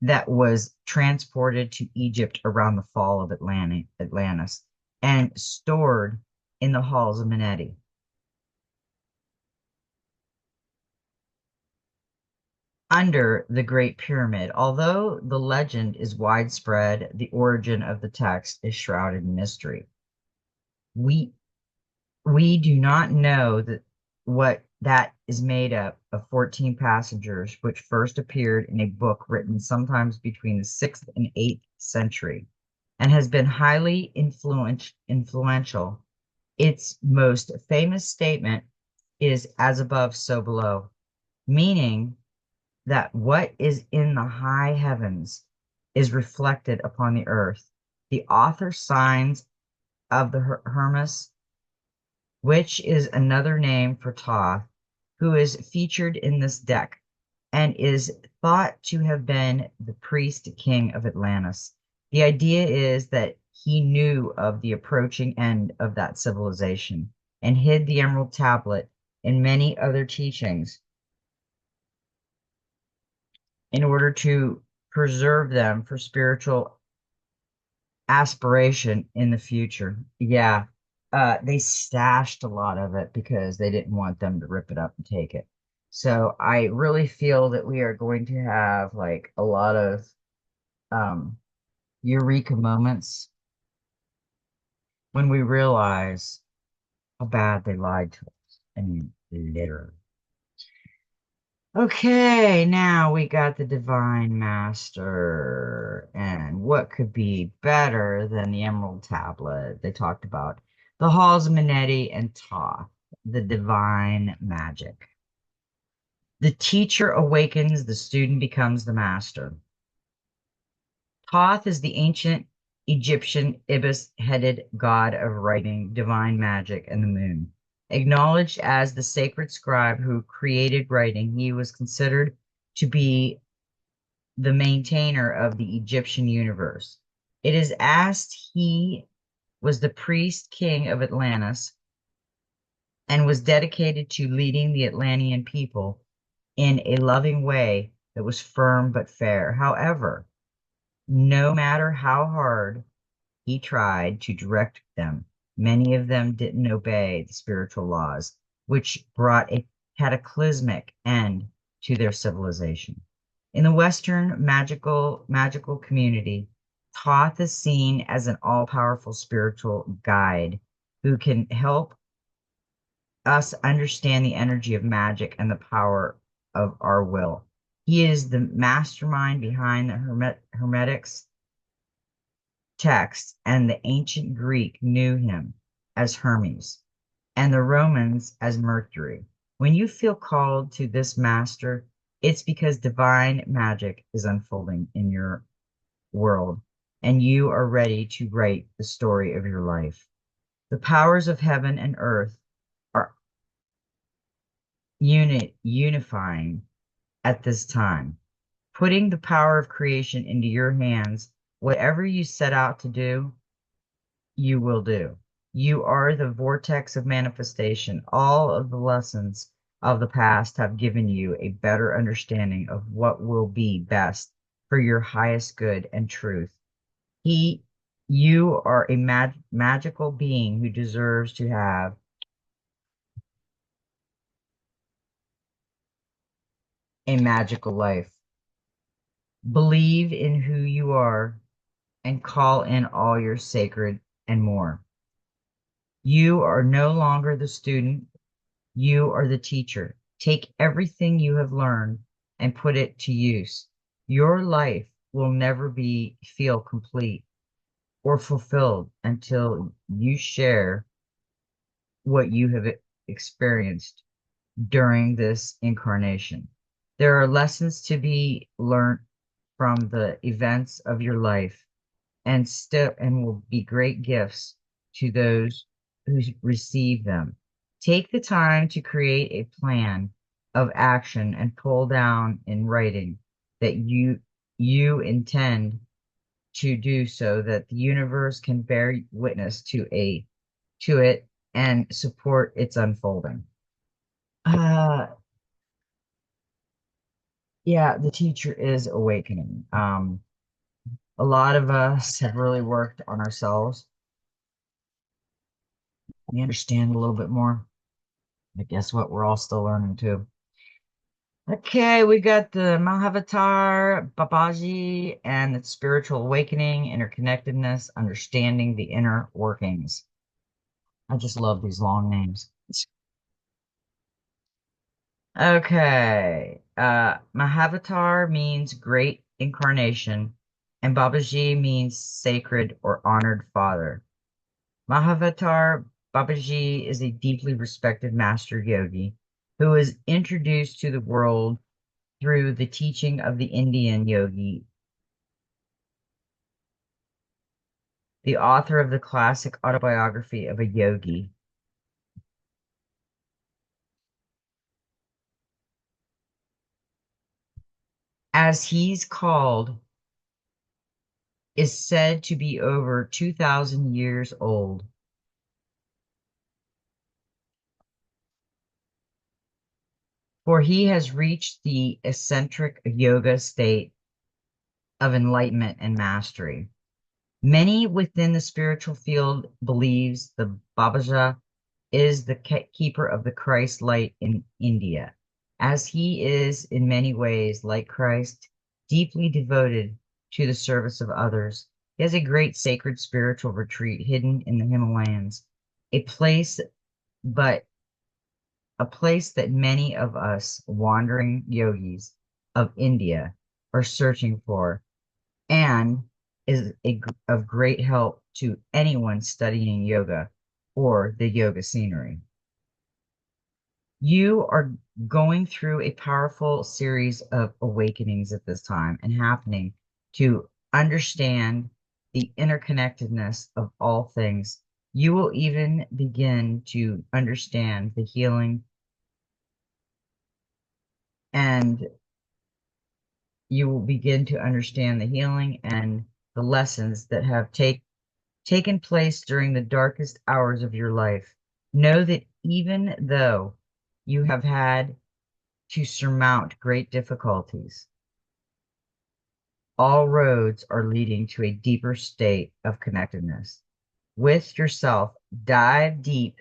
that was transported to Egypt around the fall of Atlantis and stored in the halls of Amenti. Under the Great Pyramid. Although the legend is widespread, the origin of the text is shrouded in mystery. We we do not know what that is made up of 14 passengers, which first appeared in a book written sometimes between the 6th and 8th century, and has been highly influential Its most famous statement is as above, so below, meaning that what is in the high heavens is reflected upon the earth. The author signs of the Hermes, which is another name for Thoth, who is featured in this deck and is thought to have been the priest king of Atlantis. The idea is that he knew of the approaching end of that civilization and hid the Emerald Tablet and many other teachings in order to preserve them for spiritual aspiration in the future. Yeah. They stashed a lot of it because they didn't want them to rip it up and take it. So I really feel that we are going to have like a lot of um, eureka moments when we realize how bad they lied to us. I mean, literally. Okay, now we got the Divine Master. And what could be better than the Emerald Tablet? They talked about the Halls of Amenti and Thoth, the divine magic. The teacher awakens, the student becomes the master. Thoth is the ancient Egyptian ibis-headed god of writing, divine magic, and the moon. Acknowledged as the sacred scribe who created writing, he was considered to be the maintainer of the Egyptian universe. It is asked he was the priest king of Atlantis and was dedicated to leading the Atlantean people in a loving way that was firm but fair. However, no matter how hard he tried to direct them, many of them didn't obey the spiritual laws, which brought a cataclysmic end to their civilization. In the Western magical community, Thoth is seen as an all-powerful spiritual guide who can help us understand the energy of magic and the power of our will. He is the mastermind behind the Hermetics text, and the ancient Greek knew him as Hermes, and the Romans as Mercury. When you feel called to this master, it's because divine magic is unfolding in your world, and you are ready to write the story of your life. The powers of heaven and earth are unifying at this time, putting the power of creation into your hands. Whatever you set out to do, you will do. You are the vortex of manifestation. All of the lessons of the past have given you a better understanding of what will be best for your highest good and truth. He, you are a magical being who deserves to have a magical life. Believe in who you are and call in all your sacred and more. You are no longer the student. You are the teacher. Take everything you have learned and put it to use. Your life will never feel complete or fulfilled until you share what you have experienced during this incarnation. There are lessons to be learned from the events of your life and will be great gifts to those who receive them. Take the time to create a plan of action and pull down in writing that you intend to do so that the universe can bear witness to it and support its unfolding. Uh yeah, the teacher is awakening. A lot of us have really worked on ourselves. We understand a little bit more. But guess what? We're all still learning too. Okay, we got the Mahavatar, Babaji, and its spiritual awakening, interconnectedness, understanding the inner workings. I just love these long names. Okay, Mahavatar means great incarnation, and Babaji means sacred or honored father. Mahavatar Babaji is a deeply respected master yogi who was introduced to the world through the teaching of the Indian yogi, the author of the classic autobiography of a yogi. As he's called, is said to be over 2,000 years old. For he has reached the eccentric yoga state of enlightenment and mastery. Many within the spiritual field believes the Babaja is the keeper of the Christ light in India, as he is in many ways like Christ, deeply devoted to the service of others. He has a great sacred spiritual retreat hidden in the Himalayas, a place but a place that many of us wandering yogis of India are searching for and is of great help to anyone studying yoga or the yoga scenery. You are going through a powerful series of awakenings at this time and happening to understand the interconnectedness of all things. You will even begin to understand the healing, and you will begin to understand the healing and the lessons that have taken place during the darkest hours of your life. Know that even though you have had to surmount great difficulties, all roads are leading to a deeper state of connectedness with yourself. Dive deep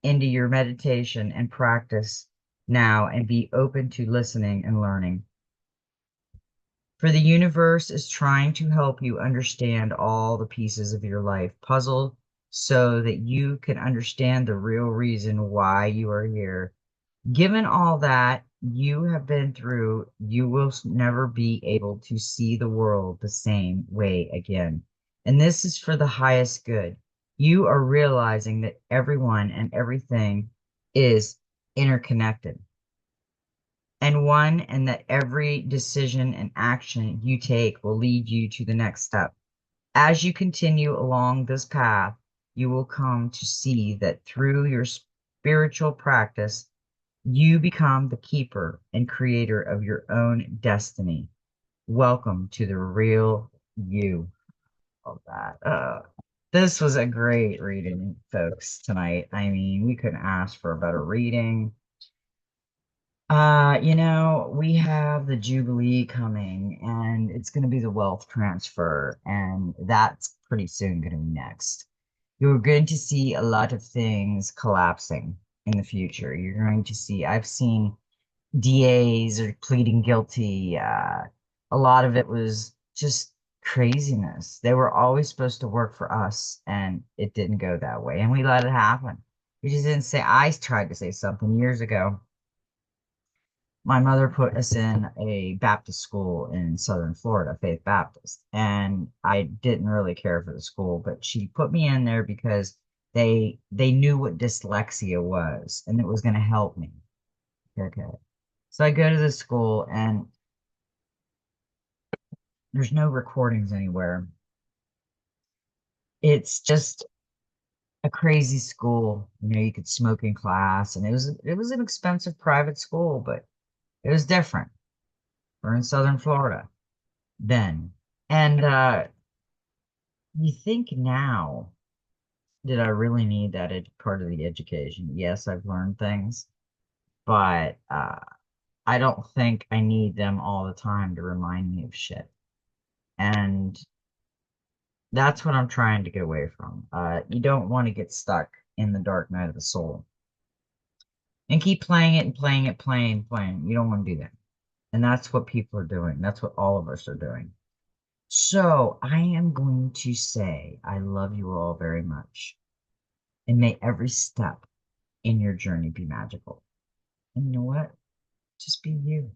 into your meditation and practice now and be open to listening and learning. For the universe is trying to help you understand all the pieces of your life puzzle so that you can understand the real reason why you are here. Given all that you have been through, you will never be able to see the world the same way again. And this is for the highest good. You are realizing that everyone and everything is interconnected and one, and that every decision and action you take will lead you to the next step. As you continue along this path, you will come to see that through your spiritual practice, you become the keeper and creator of your own destiny. Welcome to the real you of that. This was a great reading, folks, tonight. I mean, we couldn't ask for a better reading. We have the Jubilee coming, and it's going to be the wealth transfer, and that's pretty soon going to be next. You're going to see a lot of things collapsing in the future. You're going to see, I've seen DAs are pleading guilty. A lot of it was just craziness. They were always supposed to work for us, and it didn't go that way, and we let it happen. We just didn't say, I tried to say something years ago. My mother put us in a Baptist school in Southern Florida, Faith Baptist, and I didn't really care for the school, but she put me in there because they knew what dyslexia was and it was going to help me. Okay. So I go to the school and there's no recordings anywhere. It's just a crazy school. You could smoke in class, and it was an expensive private school, but it was different. We're in Southern Florida then. And you think now, did I really need that part of the education? Yes, I've learned things, but I don't think I need them all the time to remind me of shit. And that's what I'm trying to get away from. You don't want to get stuck in the dark night of the soul and keep playing it and playing it, playing. You don't want to do that. And that's what people are doing. That's what all of us are doing. So I am going to say I love you all very much. And may every step in your journey be magical. And you know what? Just be you.